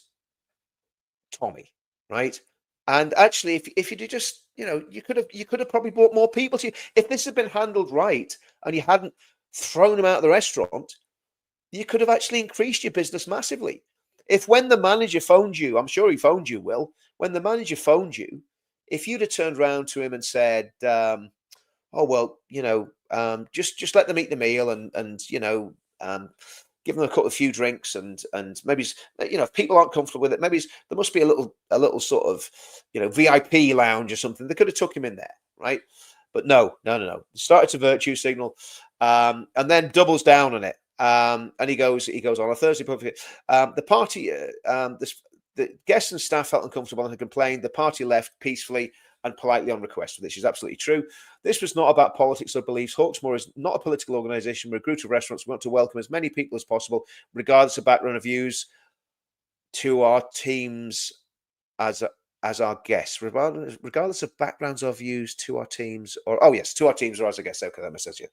Tommy, right? And actually, if you did just, you know, you could have probably brought more people to you. If this had been handled right and you hadn't thrown him out of the restaurant, you could have actually increased your business massively. If when the manager phoned you, I'm sure he phoned you, Will, when the manager phoned you, if you'd have turned around to him and said, "Oh well, you know, just let them eat the meal and you know, give them a few drinks and maybe, you know, if people aren't comfortable with it, maybe there must be a little sort of, you know, VIP lounge or something." They could have took him in there, right? But no. Started to virtue signal, and then doubles down on it. And he goes on a Thursday public. The party, the guests and staff felt uncomfortable and had complained. The party left peacefully and politely on request, which is absolutely true. This was not about politics or beliefs. Hawksmoor is not a political organisation. We're a group of restaurants. We want to welcome as many people as possible, regardless of background or views, to our teams as our guests, regardless of backgrounds or views, to our teams, or to our teams or as a guest. Okay, that makes sense. Yeah.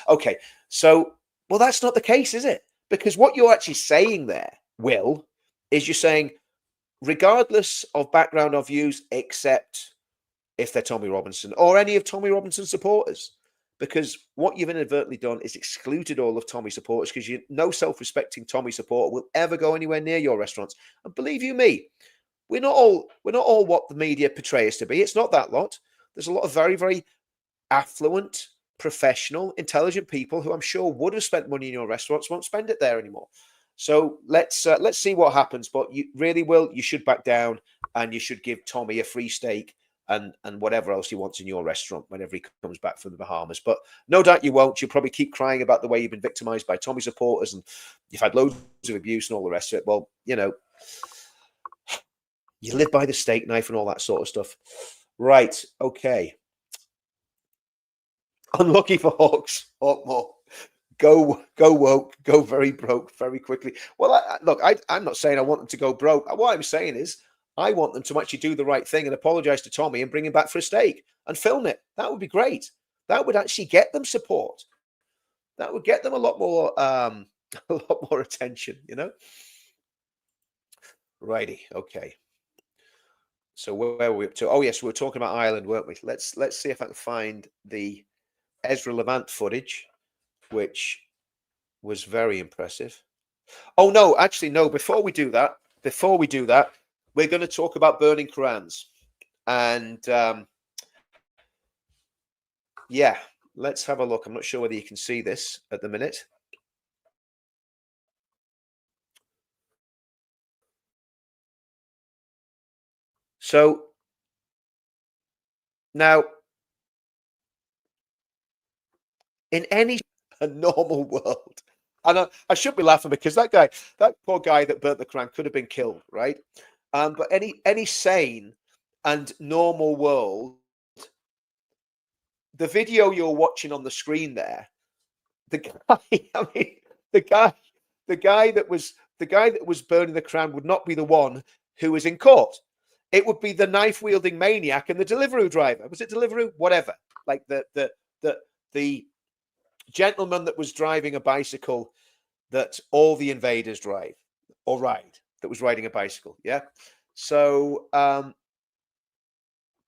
Okay, so well, that's not the case, is it? Because what you're actually saying there, Will, is you're saying regardless of background or views, except if they're Tommy Robinson or any of Tommy Robinson's supporters. Because what you've inadvertently done is excluded all of Tommy supporters, because no self-respecting Tommy supporter will ever go anywhere near your restaurants. And believe you me, we're not all what the media portray us to be. It's not that lot. There's a lot of very, very affluent, professional, intelligent people who I'm sure would have spent money in your restaurants, won't spend it there anymore. So let's see what happens. But you really, Will, you should back down and you should give Tommy a free steak and whatever else he wants in your restaurant whenever he comes back from the Bahamas. But no doubt you won't. You'll probably keep crying about the way you've been victimized by Tommy supporters and you've had loads of abuse and all the rest of it. Well, you know, you live by the steak knife and all that sort of stuff. Right. Okay. Unlucky for Hawksmoor. Go woke, go very broke very quickly. Well, I'm not saying I want them to go broke. What I'm saying is I want them to actually do the right thing and apologize to Tommy and bring him back for a steak and film it. That would be great. That would actually get them support. That would get them a lot more attention, you know? Righty, okay. So where were we up to? Oh yes, we were talking about Ireland, weren't we? Let's see if I can find the Ezra Levant footage, which was very impressive. Oh no, actually no. Before we do that, we're going to talk about burning Qurans, and yeah, let's have a look. I'm not sure whether you can see this at the minute. So now, in any normal world, and I should be laughing because that poor guy that burnt the Quran could have been killed, right? But any sane and normal world, the video you're watching on the screen there, the guy, I mean, the guy that was burning the Quran would not be the one who was in court. It would be the knife wielding maniac and the Deliveroo driver. Was it Deliveroo? Whatever. Like the gentleman that was driving a bicycle that all the invaders drive or ride. that was riding a bicycle. Yeah. So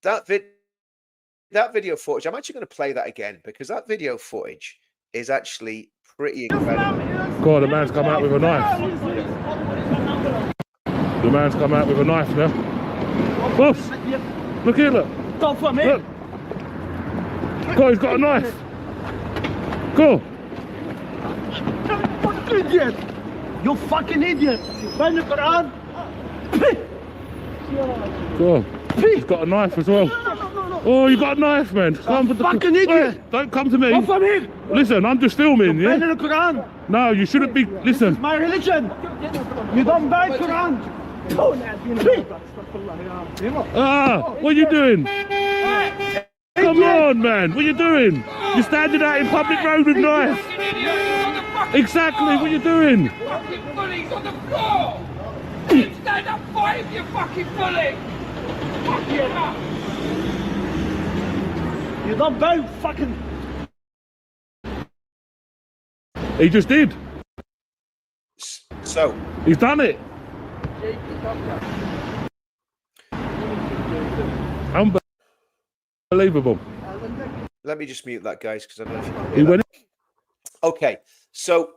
that video footage, I'm actually going to play that again because that video footage is actually pretty incredible. God, the man's come out with a knife. The man's come out with a knife now. Boss, look here, look. Go for me. Look. God, he's got a knife. Go. You idiot. You fucking idiot. Burn the Quran. Go. He's got a knife as well. Oh, you got a knife, man. Come for the fucking idiot. Wait, don't come to me. Go for me. Listen, I'm just filming, yeah? Burn the Quran. No, you shouldn't be. Listen. My religion. You don't burn Quran. Ah, what are you doing? Come on, man. What are you doing? You're standing out in public road with knife. Exactly. What are you doing? Fucking bullies on the floor! You stand up, fight, you fucking bully! Fuck you up! You don't burn fucking. He just did. So He's done it. Unbelievable. let me just mute that, guys, because I don't know if you can He hear went. that. Okay, so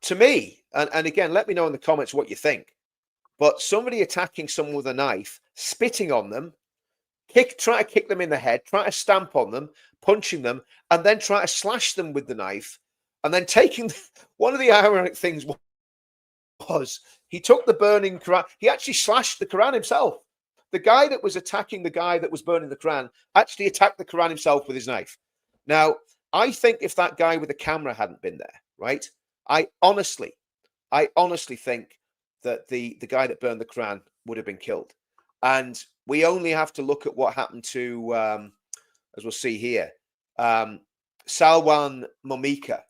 to me, and again, let me know in the comments what you think. But somebody attacking someone with a knife, spitting on them, try to kick them in the head, try to stamp on them, punching them, and then try to slash them with the knife, and then taking one of the ironic things was he took the burning Quran. He actually slashed the Quran himself. The guy that was attacking the guy that was burning the Quran actually attacked the Quran himself with his knife. Now, I think if that guy with the camera hadn't been there, right? I honestly think that the guy that burned the Quran would have been killed. And we only have to look at what happened to, as we'll see here, Salwan Momika.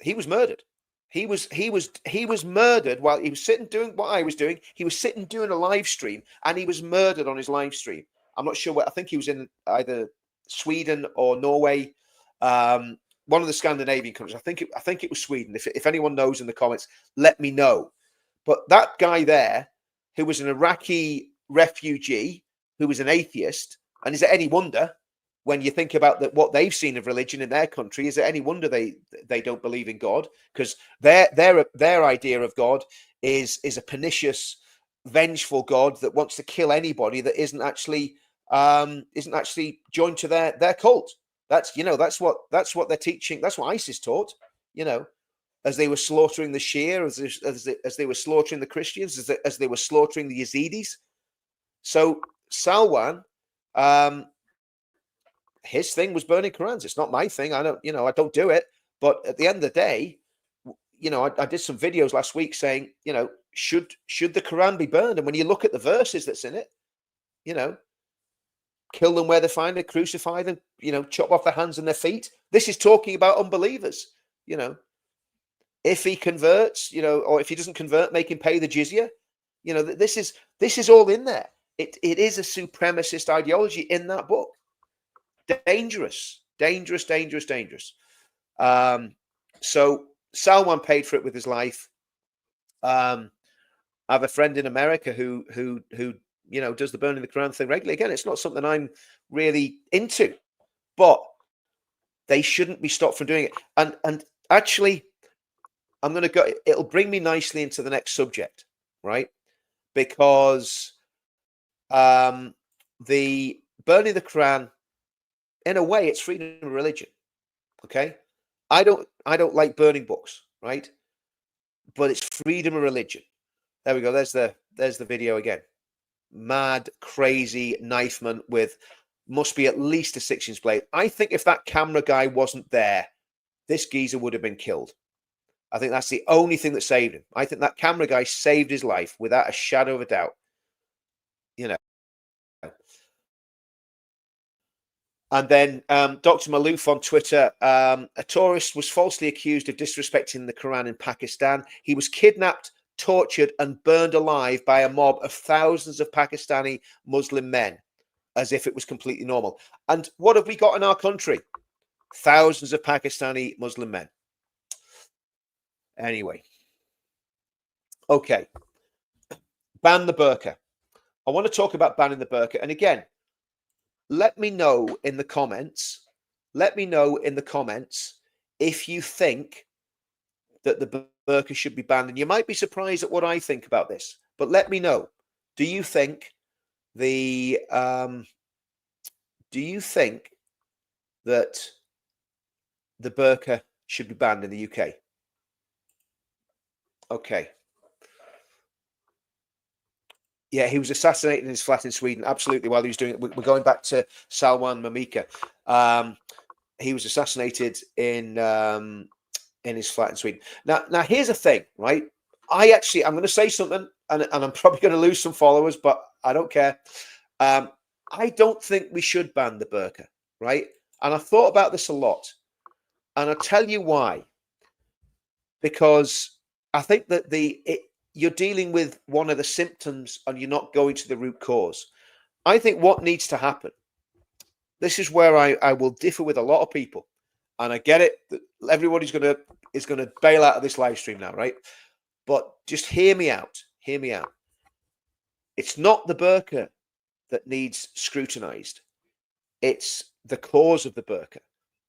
He was murdered. He was murdered while he was sitting doing what I was doing. He was sitting doing a live stream, and he was murdered on his live stream. I'm not sure what. I think he was in either Sweden or Norway, one of the Scandinavian countries. I think it was Sweden. If anyone knows in the comments, let me know. But that guy there, who was an Iraqi refugee, who was an atheist, and is it any wonder when you think about what they've seen of religion in their country? Is it any wonder they don't believe in God? Because their idea of God is a pernicious, vengeful God that wants to kill anybody that isn't actually joined to their cult. That's what they're teaching. That's what ISIS taught. As they were slaughtering the Shia, as they were slaughtering the Christians, as they were slaughtering the Yazidis. So Salwan, his thing was burning Qurans. It's not my thing. I don't do it. But at the end of the day, I did some videos last week saying, should the Quran be burned? And when you look at the verses that's in it, kill them where they find it, crucify them, chop off their hands and their feet. This is talking about unbelievers, If he converts, or if he doesn't convert, make him pay the jizya. This is all in there. It is a supremacist ideology in that book. Dangerous. So Salwan paid for it with his life. I have a friend in America who does the burning the Quran thing regularly. Again, it's not something I'm really into, but they shouldn't be stopped from doing it. And actually, I'm going to go. It'll bring me nicely into the next subject, right? Because the burning the Quran, in a way, it's freedom of religion. Okay, I don't like burning books, right? But it's freedom of religion. There we go. There's the video again. Mad, crazy knifeman with must be at least a 6-inch blade. I think if that camera guy wasn't there, this geezer would have been killed. I think that's the only thing that saved him. I think that camera guy saved his life without a shadow of a doubt. And then Dr. Malouf on Twitter, a tourist was falsely accused of disrespecting the Quran in Pakistan. He was kidnapped, tortured, and burned alive by a mob of thousands of Pakistani Muslim men, as if it was completely normal. And what have we got in our country? Thousands of Pakistani Muslim men. Anyway, Okay. Ban the burqa. I want to talk about banning the burqa. And again, let me know in the comments. Let me know in the comments if you think that the burqa should be banned. And you might be surprised at what I think about this. But let me know. Do you think the that the burqa should be banned in the UK? Okay. Yeah, he was assassinated in his flat in Sweden. Absolutely. While he was doing it, we're going back to Salwan Mamika. He was assassinated in his flat in Sweden. Now here's the thing, right? I'm going to say something, and I'm probably going to lose some followers, but I don't care. I don't think we should ban the burqa, right? And I thought about this a lot, and I'll tell you why. Because I think that you're dealing with one of the symptoms, and you're not going to the root cause. I think what needs to happen. This is where I will differ with a lot of people, and I get it that everybody's going to bail out of this live stream now, right? But just hear me out. Hear me out. It's not the burqa that needs scrutinized. It's the cause of the burqa.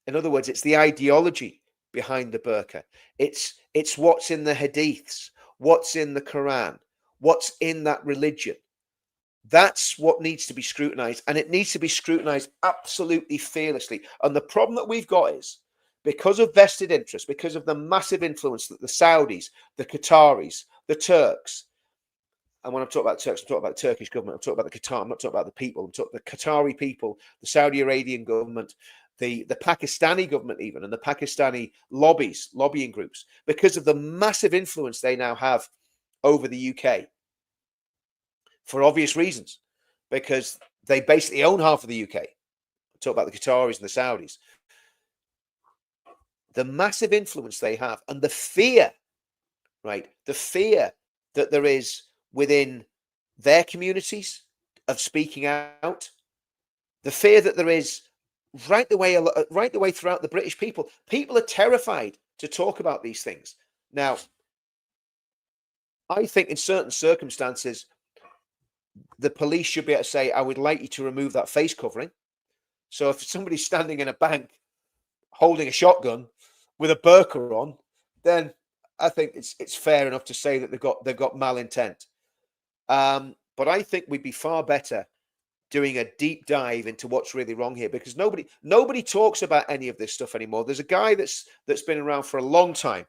In other words, it's the ideology behind the burqa. It's what's in the hadiths, what's in the Quran, what's in that religion. That's what needs to be scrutinized, and it needs to be scrutinized absolutely fearlessly. And the problem that we've got is, because of vested interest, because of the massive influence that the Saudis, the Qataris, the Turks, and when I'm talking about Turks, I'm talking about the Turkish government, I'm talking about the Qatar, I'm not talking about the people, I'm talking about the Qatari people, the Saudi Arabian government, the Pakistani government even, and the Pakistani lobbying groups, because of the massive influence they now have over the UK, for obvious reasons, because they basically own half of the UK. Talk about the Qataris and the Saudis. The massive influence they have, and the fear, right? The fear that there is within their communities of speaking out, the fear that there is right the way throughout the British people. People are terrified to talk about these things. Now, I think in certain circumstances, the police should be able to say, I would like you to remove that face covering. So if somebody's standing in a bank holding a shotgun with a burqa on, then I think it's fair enough to say that they've got malintent. But I think we'd be far better doing a deep dive into what's really wrong here, because nobody talks about any of this stuff anymore. There's a guy that's been around for a long time,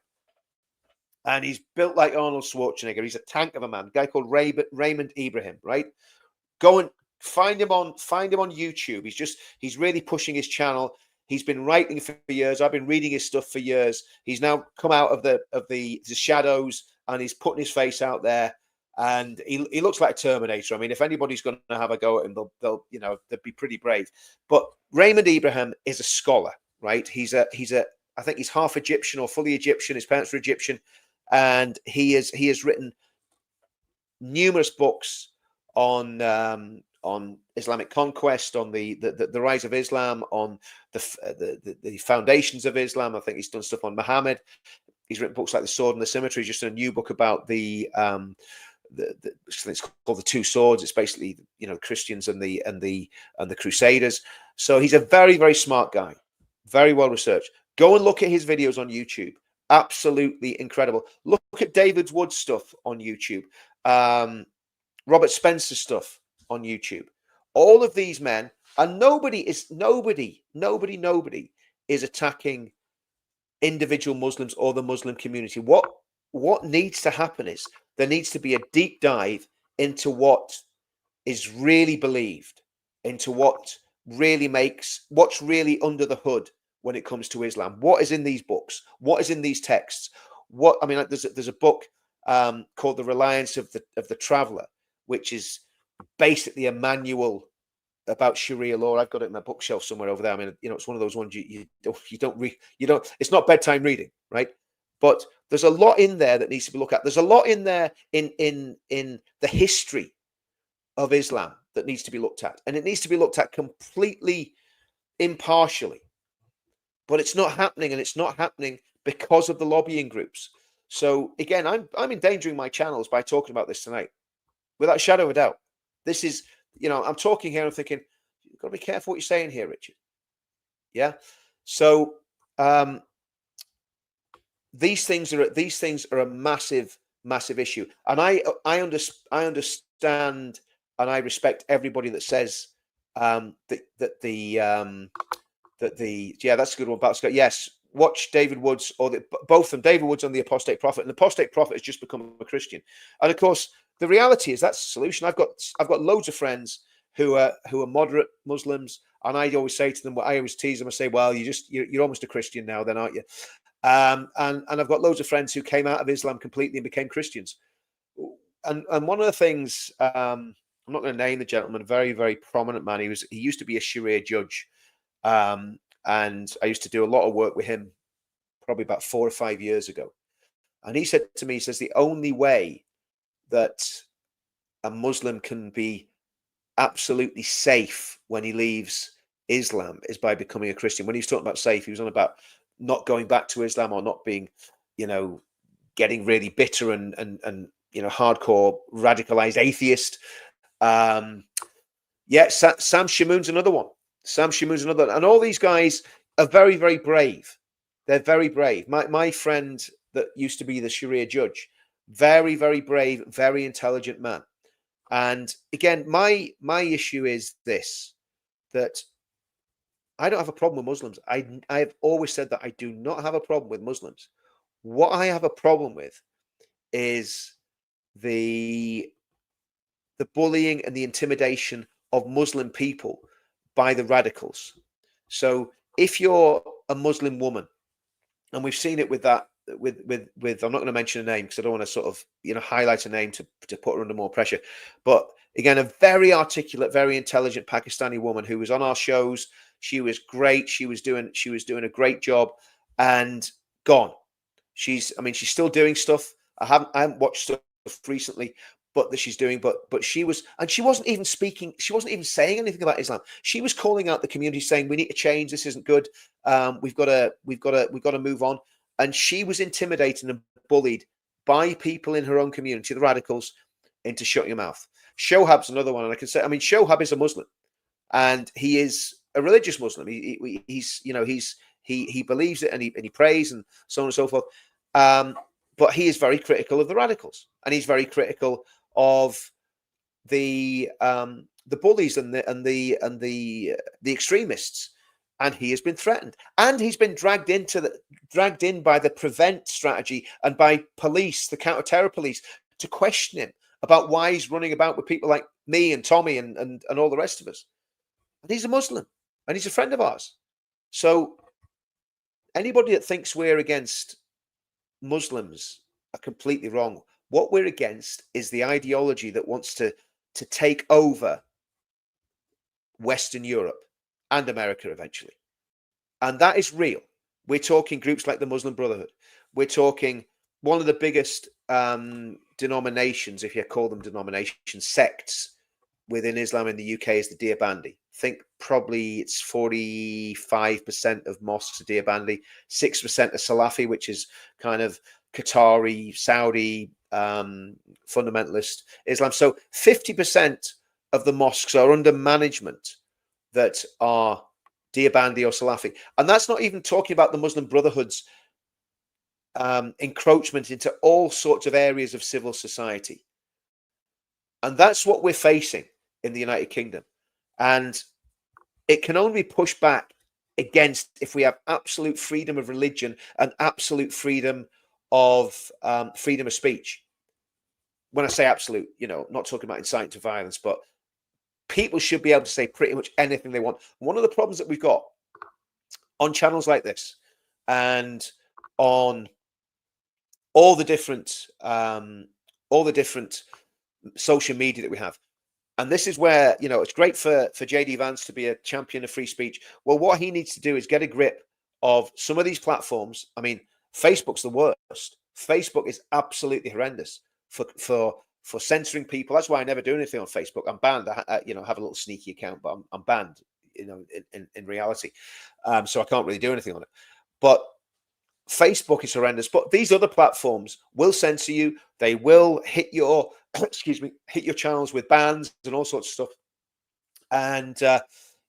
and he's built like Arnold Schwarzenegger. He's a tank of a man. A guy called Raymond Ibrahim, right? Go and find him on YouTube. He's really pushing his channel. He's been writing for years. I've been reading his stuff for years. He's now come out of the shadows, and he's putting his face out there. And he looks like a Terminator. I mean, if anybody's going to have a go at him, they'll be pretty brave. But Raymond Ibrahim is a scholar, right? I think he's half Egyptian or fully Egyptian. His parents were Egyptian, and he has written numerous books on Islamic conquest, on the rise of Islam, on the foundations of Islam. I think he's done stuff on Muhammad. He's written books like The Sword and the Symmetry. Just a new book about it's called The Two Swords. It's basically Christians and the Crusaders. So he's a very, very smart guy, very well researched. Go and look at his videos on YouTube. Absolutely incredible. Look at David Wood's stuff on YouTube. Robert Spencer's stuff on YouTube. All of these men, and nobody is attacking individual Muslims or the Muslim community. What needs to happen is there needs to be a deep dive into what is really believed, into what's really under the hood when it comes to Islam. What is in these books? What is in these texts? There's a book called The Reliance of the Traveller, which is basically a manual about Sharia law. I've got it in my bookshelf somewhere over there. I mean, it's one of those ones you don't read. It's not bedtime reading, right? But there's a lot in there that needs to be looked at. There's a lot in there in the history of Islam that needs to be looked at, and it needs to be looked at completely impartially. But it's not happening, and it's not happening because of the lobbying groups. So again, I'm endangering my channels by talking about this tonight, without a shadow of a doubt. This is, I'm talking here. I'm thinking, you've got to be careful what you're saying here, Richard. Yeah. So these things are a massive issue, and I understand and I respect everybody that says that's a good one. About Scott, yes. Watch David Woods, or both of them, David Woods and the Apostate Prophet. And the Apostate Prophet has just become a Christian. And of course, the reality is that's the solution. I've got loads of friends who are moderate Muslims, and I always say to them, I always tease them. I say, well, you're almost a Christian now, then, aren't you? And I've got loads of friends who came out of Islam completely and became Christians. And one of the things, I'm not going to name the gentleman, a very, very prominent man. He used to be a Sharia judge. And I used to do a lot of work with him probably about 4 or 5 years ago. And he said to me, he says, the only way that a Muslim can be absolutely safe when he leaves Islam is by becoming a Christian. When he was talking about safe, he was on about not going back to Islam, or not being, getting really bitter and hardcore radicalized atheist. Sam Shamoun's another one. And all these guys are very, very brave. They're very brave. My friend that used to be the Sharia judge, very, very brave, very intelligent man. And again, my issue is this, that I don't have a problem with Muslims. I've always said that I do not have a problem with Muslims. What I have a problem with is the bullying and the intimidation of Muslim people by the radicals. So if you're a Muslim woman, and we've seen it with that, with I'm not going to mention a name because I don't want to sort of highlight a name to put her under more pressure, but again, a very articulate, very intelligent Pakistani woman who was on our shows. She was great. She was doing a great job, and gone. She's still doing stuff. I haven't watched stuff recently, but that she's doing, but she wasn't even speaking. She wasn't even saying anything about Islam. She was calling out the community, saying, "We need to change. This isn't good. We've got to move on." And she was intimidated and bullied by people in her own community, the radicals, into shutting your mouth. Shohab's another one, and I can say, Shohab is a Muslim, and he is a religious Muslim. He believes it, and he prays, and so on and so forth. But he is very critical of the radicals, and he's very critical of the bullies and the extremists, and he has been threatened, and he's been dragged in by the prevent strategy and by police, the counter-terror police, to question him about why he's running about with people like me and Tommy and all the rest of us. And he's a Muslim, and he's a friend of ours. So anybody that thinks we're against Muslims are completely wrong. What we're against is the ideology that wants to take over Western Europe and America eventually. And that is real. We're talking groups like the Muslim Brotherhood. We're talking one of the biggest denominations, if you call them denominations, sects within Islam in the UK is the Deobandi. I think probably it's 45% of mosques are Deobandi, 6% are Salafi, which is kind of Qatari, Saudi, fundamentalist Islam. So 50% of the mosques are under management that are Deobandi or Salafi. And that's not even talking about the Muslim Brotherhood's encroachment into all sorts of areas of civil society. And that's what we're facing in the United Kingdom. And it can only be pushed back against if we have absolute freedom of religion and absolute freedom of speech. When I say absolute, not talking about inciting to violence, but people should be able to say pretty much anything they want. One of the problems that we've got on channels like this and on all the different social media that we have, and this is where it's great for JD Vance to be a champion of free speech. Well, what he needs to do is get a grip of some of these platforms. I mean, Facebook's the worst. Facebook is absolutely horrendous for censoring people. That's why I never do anything on Facebook. I'm banned. I have a little sneaky account, but I'm banned. In reality, so I can't really do anything on it. But Facebook is horrendous, but these other platforms will censor you. They will hit your, excuse me, hit your channels with bans and all sorts of stuff. And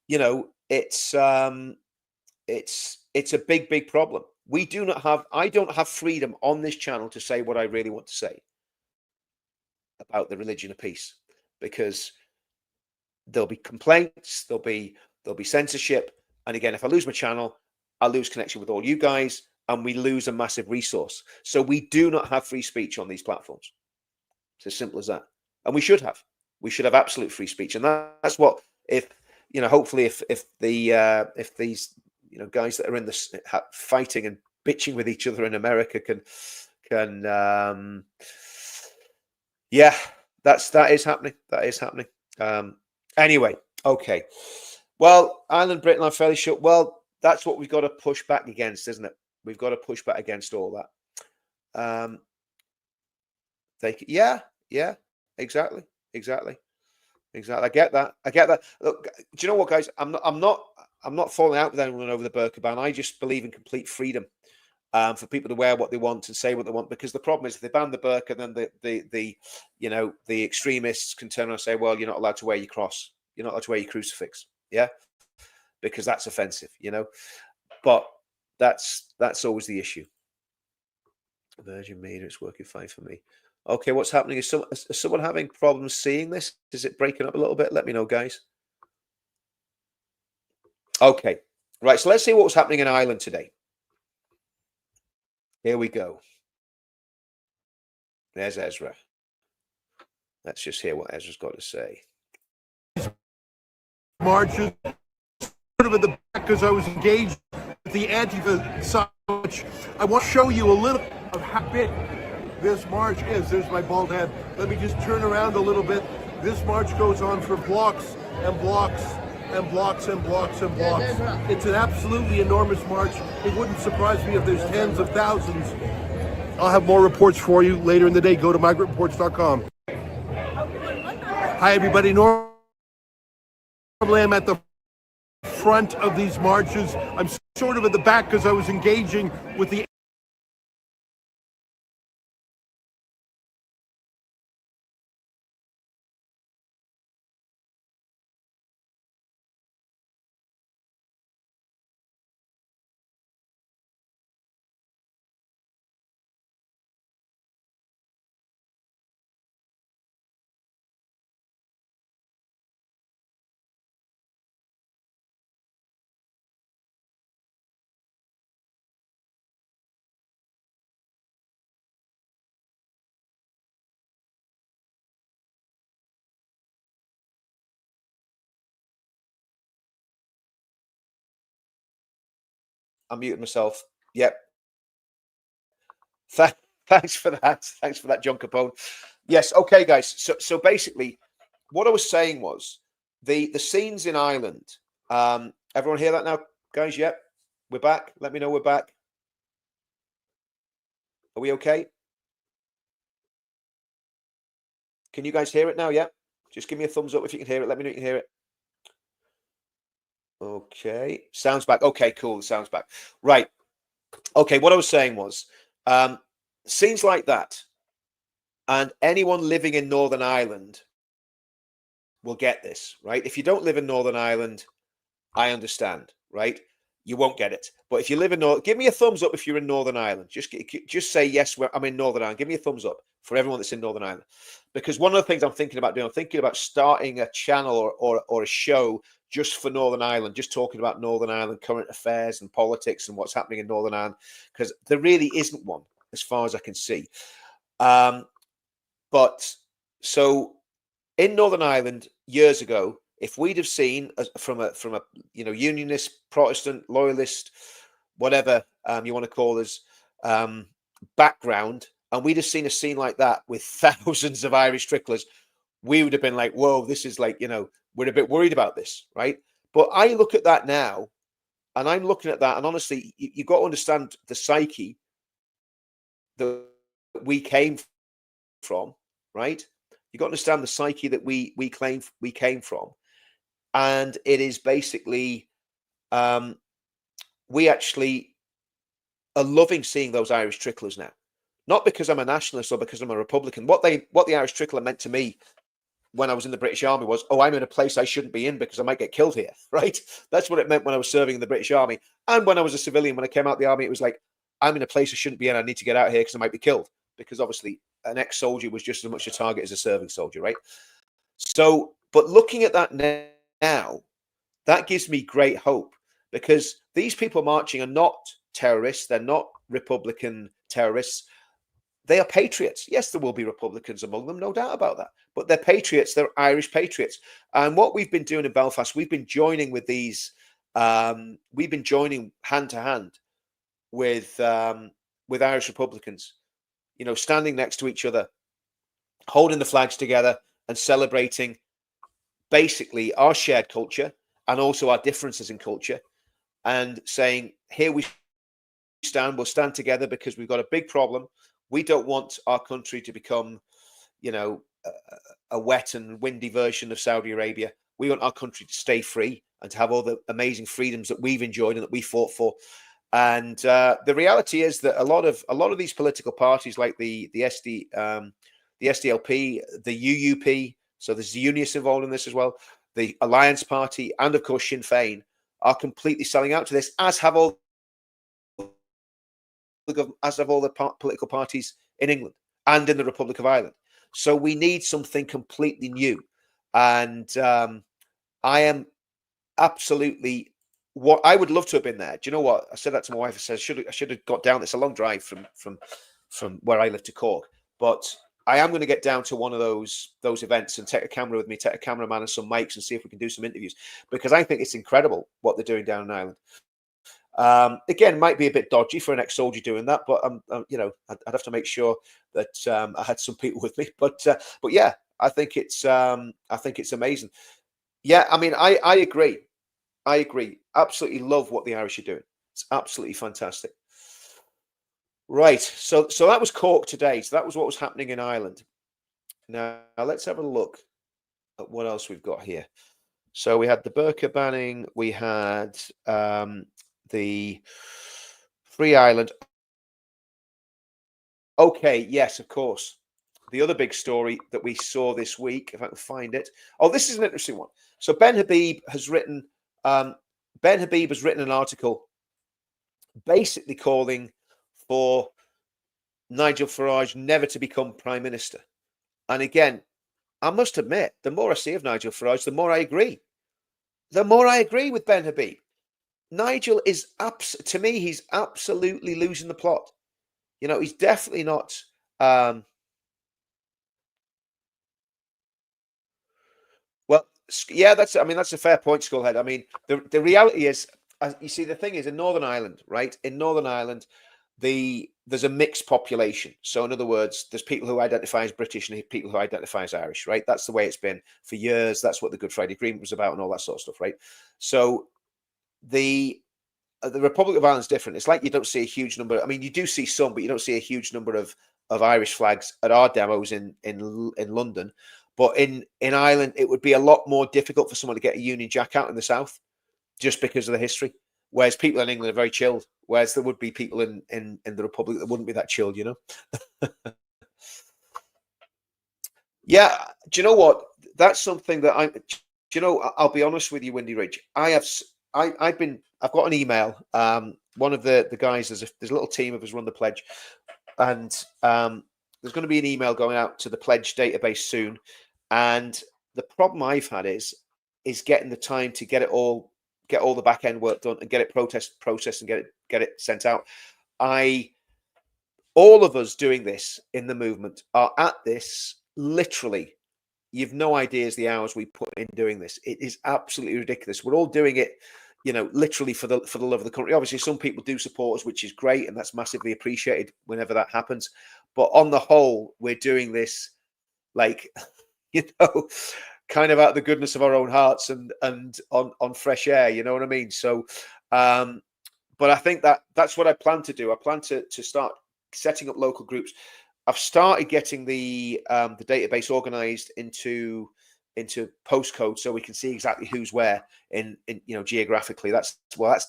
you know, it's a big problem. We do not have, I don't have freedom on this channel to say what I really want to say about the religion of peace, because there'll be complaints, there'll be censorship, and again, if I lose my channel, I lose connection with all you guys, and we lose a massive resource. So we do not have free speech on these platforms. It's as simple as that. And we should have absolute free speech, and that's what, if you know, hopefully if these, you know, guys that are in this fighting and bitching with each other in America can yeah, that is happening. Anyway, okay. Well, Ireland, Britain, I'm fairly sure. Well, that's what we've got to push back against, isn't it? We've got to push back against all that. Yeah, exactly. I get that. Look, do you know what, guys? I'm not falling out with anyone over the Burqa ban. I just believe in complete freedom for people to wear what they want and say what they want. Because the problem is, if they ban the Burqa, then the extremists can turn around and say, well, you're not allowed to wear your cross, you're not allowed to wear your crucifix, yeah, because that's offensive, you know. But that's always the issue. Virgin Media, it's working fine for me. Okay, what's happening? Is someone having problems seeing this? Is it breaking up a little bit? Let me know, guys. Okay, right. So let's see what was happening in Ireland today. Here we go. There's Ezra. Let's just hear what Ezra's got to say. Marches, sort of at the back, because I was engaged with the Antifa side. I want to show you a little of how big this march is. There's my bald head. Let me just turn around a little bit. This march goes on for blocks and blocks and blocks and blocks and blocks. It's an absolutely enormous march. It wouldn't surprise me if there's tens of thousands. I'll have more reports for you later in the day. Go to migrantreports.com. Hi, everybody. Normally I'm at the front of these marches. I'm sort of at the back because I was engaging with the I muted myself. Yep. Thanks for that. Thanks for that, John Capone. Yes. Okay, guys. So basically, what I was saying was the scenes in Ireland. Everyone hear that now, guys? Yep. We're back. Let me know we're back. Are we okay? Can you guys hear it now? Yeah. Just give me a thumbs up if you can hear it. Let me know you can hear it. Okay. Sounds back. Okay, cool. Sounds back. Right. Okay. What I was saying was scenes like that, and anyone living in Northern Ireland will get this, right? If you don't live in Northern Ireland, I understand, right? You won't get it. But if you live in give me a thumbs up if you're in Northern Ireland. Just say yes, I'm in Northern Ireland. Give me a thumbs up for everyone that's in Northern Ireland. Because one of the things I'm thinking about doing, I'm thinking about starting a channel or a show just for Northern Ireland, just talking about Northern Ireland current affairs and politics and what's happening in Northern Ireland, because there really isn't one as far as I can see. But so in Northern Ireland years ago, if we'd have seen from a unionist, Protestant, loyalist, whatever you want to call us, background, and we'd have seen a scene like that with thousands of Irish tricklers, we would have been like, whoa, this is like, we're a bit worried about this, right? But I look at that now, and I'm looking at that, and honestly, you've got to understand the psyche that we came from, right? You've got to understand the psyche that we came from. And it is basically, we actually are loving seeing those Irish tricklers now. Not because I'm a nationalist or because I'm a Republican. What the Irish trickler meant to me when I was in the British Army was, oh, I'm in a place I shouldn't be in because I might get killed here, right? That's what it meant when I was serving in the British Army. And when I was a civilian, when I came out of the army, it was like, I'm in a place I shouldn't be in. I need to get out of here because I might be killed. Because obviously an ex-soldier was just as much a target as a serving soldier, right? So, but looking at that now, that gives me great hope, because these people marching are not terrorists. They're not Republican terrorists. They are patriots. Yes, there will be Republicans among them, no doubt about that. But they're patriots. They're Irish patriots. And what we've been doing in Belfast, we've been joining with these. We've been joining hand to hand with Irish Republicans. You know, standing next to each other, holding the flags together, and celebrating basically our shared culture and also our differences in culture, and saying, here we stand. We'll stand together because we've got a big problem. We don't want our country to become, you know, a wet and windy version of Saudi Arabia. We want our country to stay free and to have all the amazing freedoms that we've enjoyed and that we fought for. And the reality is that a lot of these political parties, like the SDLP, the UUP, so there's the Unionists involved in this as well, the Alliance Party, and of course Sinn Féin, are completely selling out to this, as have all the political parties in England and in the Republic of Ireland. So we need something completely new. And I am absolutely, what I would love to have been there. Do you know what? I said that to my wife. I said, I should have got down. It's a long drive from where I live to Cork, but I am going to get down to one of those events and take a camera with me, take a cameraman and some mics, and see if we can do some interviews, because I think it's incredible what they're doing down in Ireland. Again, might be a bit dodgy for an ex-soldier doing that, but you know, I'd have to make sure that I had some people with me. But yeah, I think it's amazing. Yeah, I mean, I agree. I agree. Absolutely love what the Irish are doing. It's absolutely fantastic. Right. So that was Cork today. So that was what was happening in Ireland. Now let's have a look at what else we've got here. So we had the Burqa banning. We had the Free Ireland. Okay. Yes, of course. The other big story that we saw this week, if I can find it. Oh, this is an interesting one. So Ben Habib has written an article basically calling for Nigel Farage never to become Prime Minister. And again, I must admit, the more I see of Nigel Farage, the more I agree. The more I agree with Ben Habib. Nigel is, to me, he's absolutely losing the plot. You know, he's definitely not... well, yeah, that's a fair point, Skullhead. I mean, the reality is, you see, the thing is, in Northern Ireland, right? In Northern Ireland, there's a mixed population. So in other words, there's people who identify as British and people who identify as Irish, right? That's the way it's been for years. That's what the Good Friday Agreement was about and all that sort of stuff, right? So the Republic of Ireland's different. It's like you don't see a huge number. I mean, you do see some, but you don't see a huge number of Irish flags at our demos in London. But in Ireland, it would be a lot more difficult for someone to get a Union Jack out in the south, just because of the history. Whereas people in England are very chilled. Whereas there would be people in the Republic that wouldn't be that chilled, you know. Yeah, do you know what? That's something that I'll be honest with you, Windy Ridge. I've got an email. One of the guys, there's a little team of us run the pledge, and there's going to be an email going out to the pledge database soon. And the problem I've had is getting the time to get all the back end work done and get it processed and get it sent out. All of us doing this in the movement are at this literally. You've no ideas the hours we put in doing this. It is absolutely ridiculous. We're all doing it, you know, literally for the love of the country. Obviously, some people do support us, which is great, and that's massively appreciated whenever that happens. But on the whole, we're doing this like, you know, kind of out of the goodness of our own hearts and on fresh air. You know what I mean? So, but I think that's what I plan to do. I plan to start setting up local groups. I've started getting the database organized into postcodes so we can see exactly who's where in you know, geographically. That's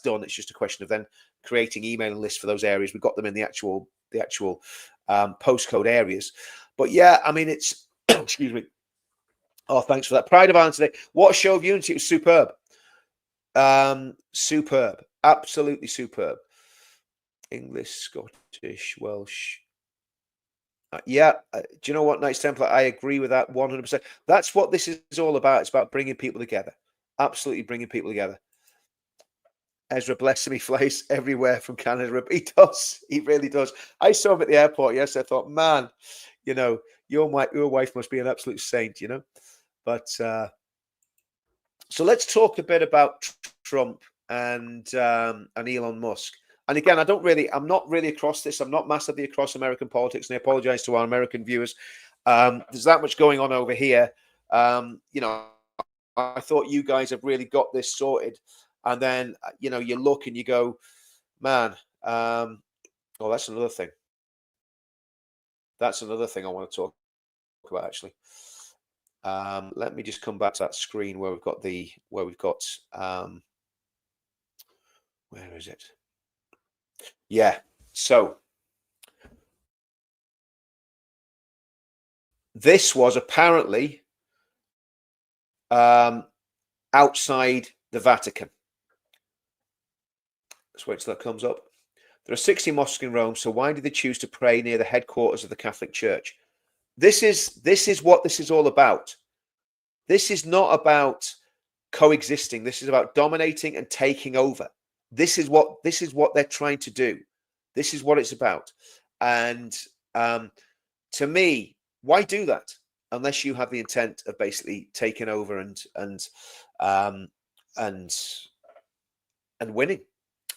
done. It's just a question of then creating emailing lists for those areas. We got them in the actual postcode areas. But yeah, I mean, it's excuse me. Oh, thanks for that. Pride of Ireland today. What a show of unity. It was superb. Superb. Absolutely superb. English, Scottish, Welsh. Yeah. Do you know what, Knights Templar? I agree with that 100%. That's what this is all about. It's about bringing people together. Absolutely bringing people together. Ezra, bless him, he flies everywhere from Canada. He does. He really does. I saw him at the airport. Yes, I thought, man, you know, your wife must be an absolute saint, you know. But so let's talk a bit about Trump and Elon Musk. And again, I'm not really across this. I'm not massively across American politics, and I apologize to our American viewers. There's that much going on over here. You know, I thought you guys have really got this sorted. And then, you know, you look and you go, man, oh, that's another thing. That's another thing I want to talk about, actually. Let me just come back to that screen where where is it? Yeah. So this was apparently outside the Vatican. Let's wait till that comes up. There are 60 mosques in Rome, so why did they choose to pray near the headquarters of the Catholic Church? This is what this is all about. This is not about coexisting. This is about dominating and taking over. This is what they're trying to do. This is what it's about. And to me, why do that unless you have the intent of basically taking over and winning?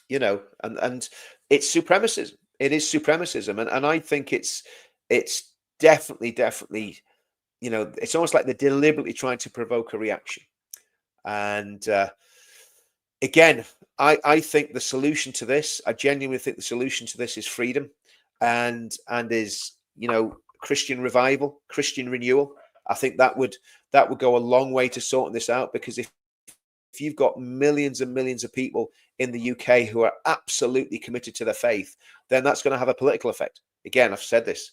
You know, and it's supremacism. It is supremacism, and I think it's definitely, you know, it's almost like they're deliberately trying to provoke a reaction. And again, I think the solution to this, I genuinely think the solution to this is freedom, and is, you know, Christian revival, Christian renewal. I think that would go a long way to sorting this out, because if you've got millions and millions of people in the UK who are absolutely committed to their faith, then that's going to have a political effect. Again, I've said this.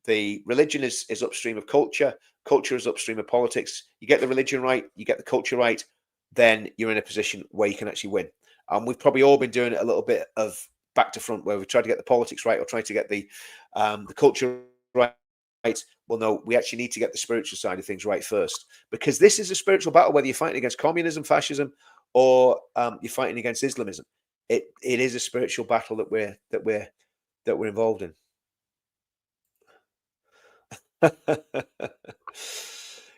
The religion is upstream of culture. Culture is upstream of politics. You get the religion right, you get the culture right, then you're in a position where you can actually win. And we've probably all been doing it a little bit of back to front, where we try to get the politics right or try to get the culture right. Well, no, we actually need to get the spiritual side of things right first, because this is a spiritual battle, whether you're fighting against communism, fascism, or you're fighting against Islamism. It is a spiritual battle that we're involved in.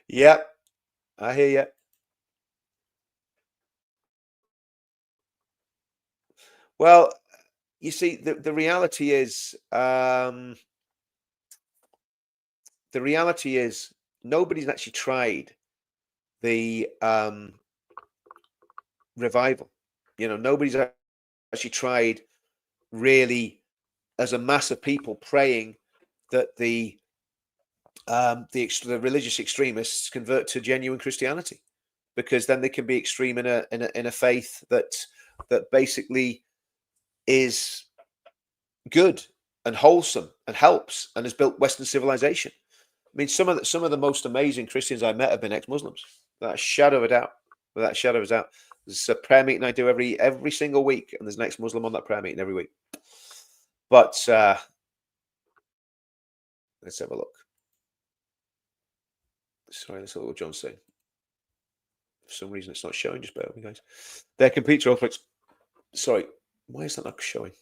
Yeah, I hear you. Well, you see, the reality is, nobody's actually tried the revival. You know, nobody's actually tried really, as a mass of people, praying that the religious extremists convert to genuine Christianity, because then they can be extreme in a faith that basically is good and wholesome and helps and has built Western civilization. I mean, some of the most amazing Christians I met have been ex-Muslims, without a shadow of a doubt. Without a shadow of a doubt. There's a prayer meeting I do every single week, and there's an ex-Muslim on that prayer meeting every week. But let's have a look. Sorry, that's what John's saying. For some reason, it's not showing. Just bear with me, guys. They're complete control freaks. Sorry, why is that not showing?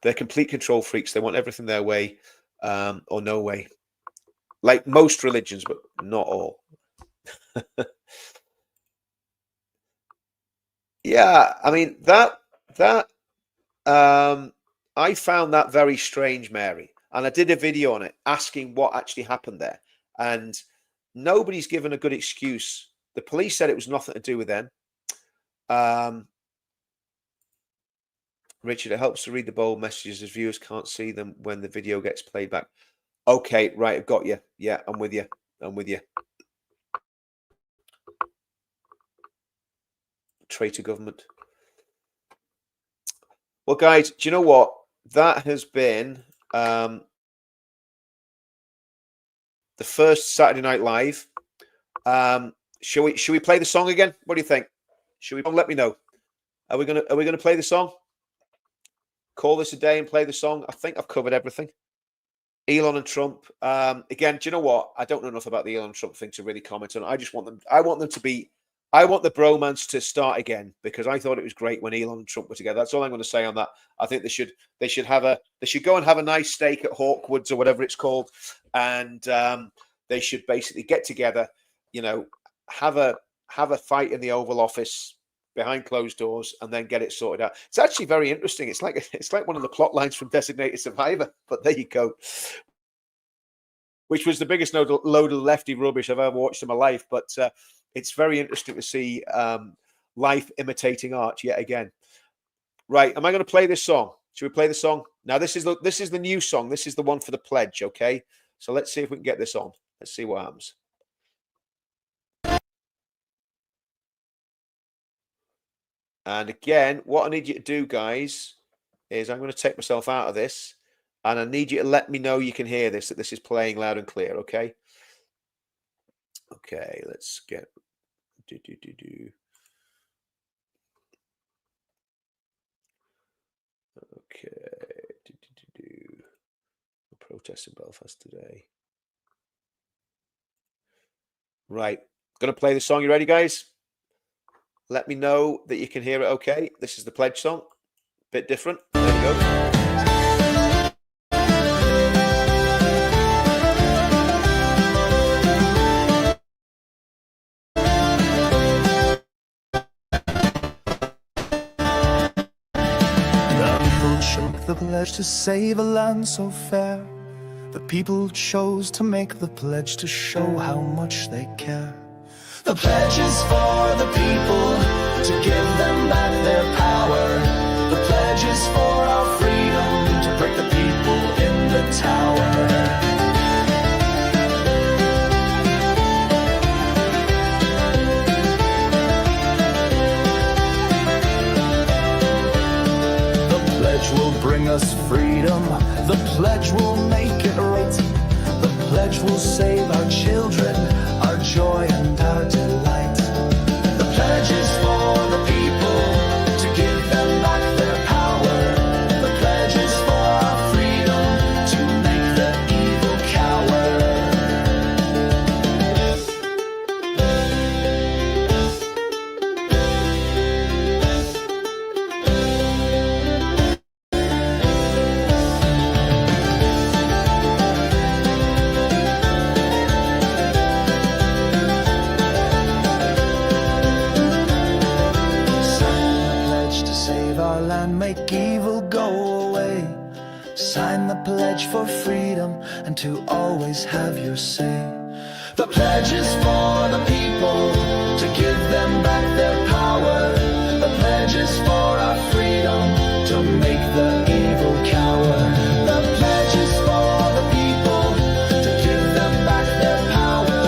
They're complete control freaks. They want everything their way, or no way. Like most religions, but not all. Yeah, I mean that I found that very strange, Mary, and I did a video on it asking what actually happened there, and nobody's given a good excuse. The police said it was nothing to do with them. Richard, it helps to read the bold messages as viewers can't see them when the video gets played back. Okay, right, I've got you. Yeah, I'm with you. Traitor government. Well, guys, do you know what? That has been the first Saturday Night Live. Should we play the song again? What do you think? Should we? Let me know. Are we gonna play the song? Call this a day and play the song. I think I've covered everything. Elon and Trump. Again, do you know what? I don't know enough about the Elon and Trump thing to really comment on. I just want them. I want the bromance to start again, because I thought it was great when Elon and Trump were together. That's all I'm going to say on that. I think they should go and have a nice steak at Hawkwoods or whatever it's called, and they should basically get together. You know, have a fight in the Oval Office behind closed doors, and then get it sorted out. It's actually very interesting. It's like one of the plot lines from Designated Survivor. But there you go. Which was the biggest load of lefty rubbish I've ever watched in my life. But it's very interesting to see life imitating art yet again. Right, am I going to play this song? Should we play the song? Now, this is the new song. This is the one for the pledge, okay? So let's see if we can get this on. Let's see what happens. And again, what I need you to do, guys, is I'm going to take myself out of this, and I need you to let me know you can hear this, that this is playing loud and clear, okay? Okay, let's get... Okay. Protests in Belfast today. Right. Going to play the song. You ready, guys? Let me know that you can hear it okay. This is the pledge song. Bit different. There we go. Shook the pledge to save a land so fair. The people chose to make the pledge to show how much they care. The pledge is for the people, to give them back their power. The pledge is for our freedom, to break the people in the tower. Will bring us freedom. The pledge will make it right. The pledge will save our children, our joy and our delight. The pledge is for the people, to give them back their power. The pledge is for our freedom, to make the evil cower. Make evil go away. Sign the pledge for freedom and to always have your say. The pledge is for the people, to give them back their power. The pledge is for our freedom, to make the evil cower. The pledge is for the people, to give them back their power.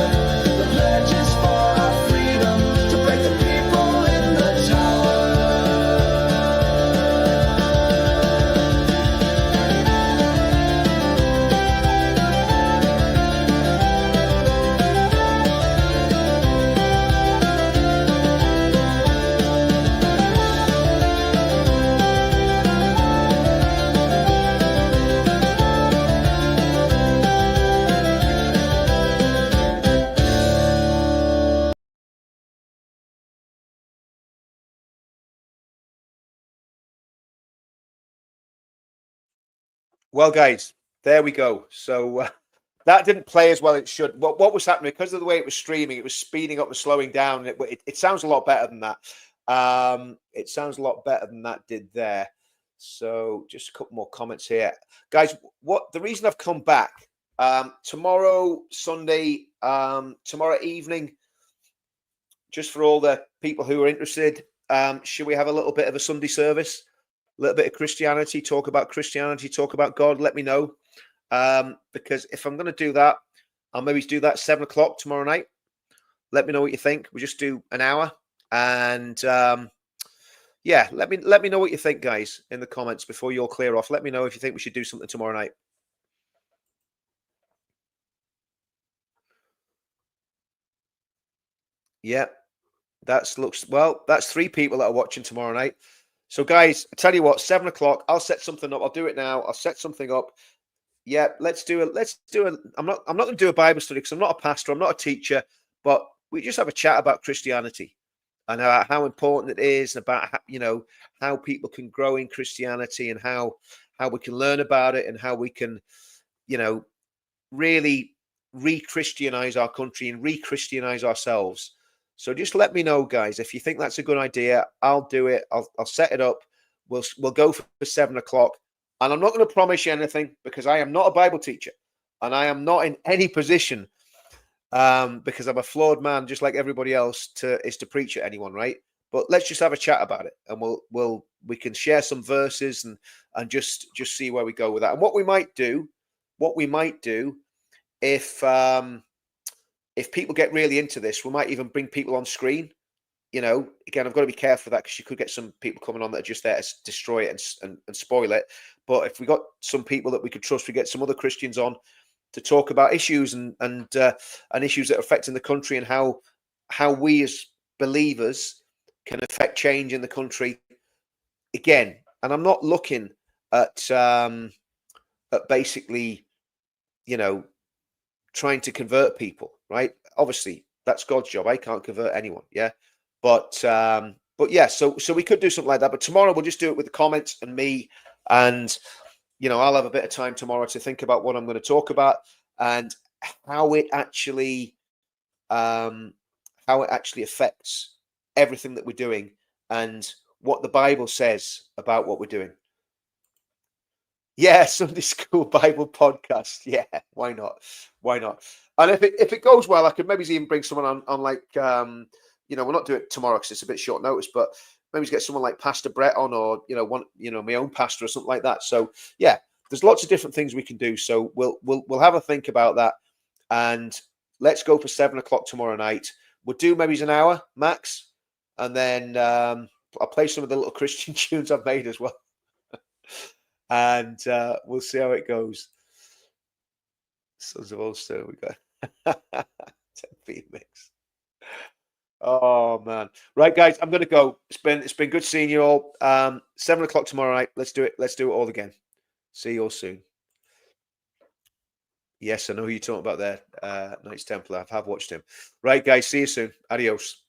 The pledge is for our freedom, to break the people in the tower. Well, guys, there we go. So that didn't play as well as it should. What was happening? Because of the way it was streaming, it was speeding up and slowing down. It sounds a lot better than that. It sounds a lot better than that did there. So just a couple more comments here. Guys, the reason I've come back, tomorrow, Sunday, tomorrow evening, just for all the people who are interested, should we have a little bit of a Sunday service? A little bit of Christianity, talk about God, let me know. Because if I'm going to do that, I'll maybe do that 7 o'clock tomorrow night. Let me know what you think. We'll just do an hour. And yeah, let me know what you think, guys, in the comments before you all clear off. Let me know if you think we should do something tomorrow night. Yeah, that's well. That's 3 people that are watching tomorrow night. So, guys, I tell you what, 7 o'clock. I'll set something up. I'll do it now. I'll set something up. Yeah, let's do it. Let's do it. I'm not going to do a Bible study because I'm not a pastor. I'm not a teacher. But we just have a chat about Christianity and how important it is, about how people can grow in Christianity, and how we can learn about it, and how we can really re-Christianize our country and re-Christianize ourselves. So just let me know, guys, if you think that's a good idea. I'll do it. I'll set it up. We'll go for 7 o'clock. And I'm not going to promise you anything because I am not a Bible teacher, and I am not in any position, because I'm a flawed man, just like everybody else, to preach at anyone, right? But let's just have a chat about it, and we can share some verses and just see where we go with that. And what we might do, if people get really into this, we might even bring people on screen. Again, I've got to be careful of that because you could get some people coming on that are just there to destroy it and spoil it. But if we got some people that we could trust, we get some other Christians on to talk about issues and issues that are affecting the country, and how we as believers can affect change in the country. Again, and I'm not looking at basically, trying to convert people, right? Obviously, that's God's job. I can't convert anyone, yeah. But yeah, so we could do something like that. But tomorrow we'll just do it with the comments and me, and I'll have a bit of time tomorrow to think about what I'm going to talk about and how it actually affects everything that we're doing, and what the Bible says about what we're doing. Yeah, Sunday School Bible podcast. Yeah, why not? Why not? And if it goes well, I could maybe even bring someone on like we'll not do it tomorrow because it's a bit short notice, but maybe get someone like Pastor Brett on, or my own pastor or something like that. So yeah, there's lots of different things we can do. So we'll have a think about that, and let's go for 7 o'clock tomorrow night. We'll do maybe an hour max, and then I'll play some of the little Christian tunes I've made as well. And we'll see how it goes. Sons of Ulster, we got 10 mix. Oh man. Right, guys, I'm gonna go. It's been good seeing you all. 7 o'clock tomorrow night. Let's do it. Let's do it all again. See you all soon. Yes, I know who you're talking about there. Knights Templar. I have watched him. Right, guys, see you soon. Adios.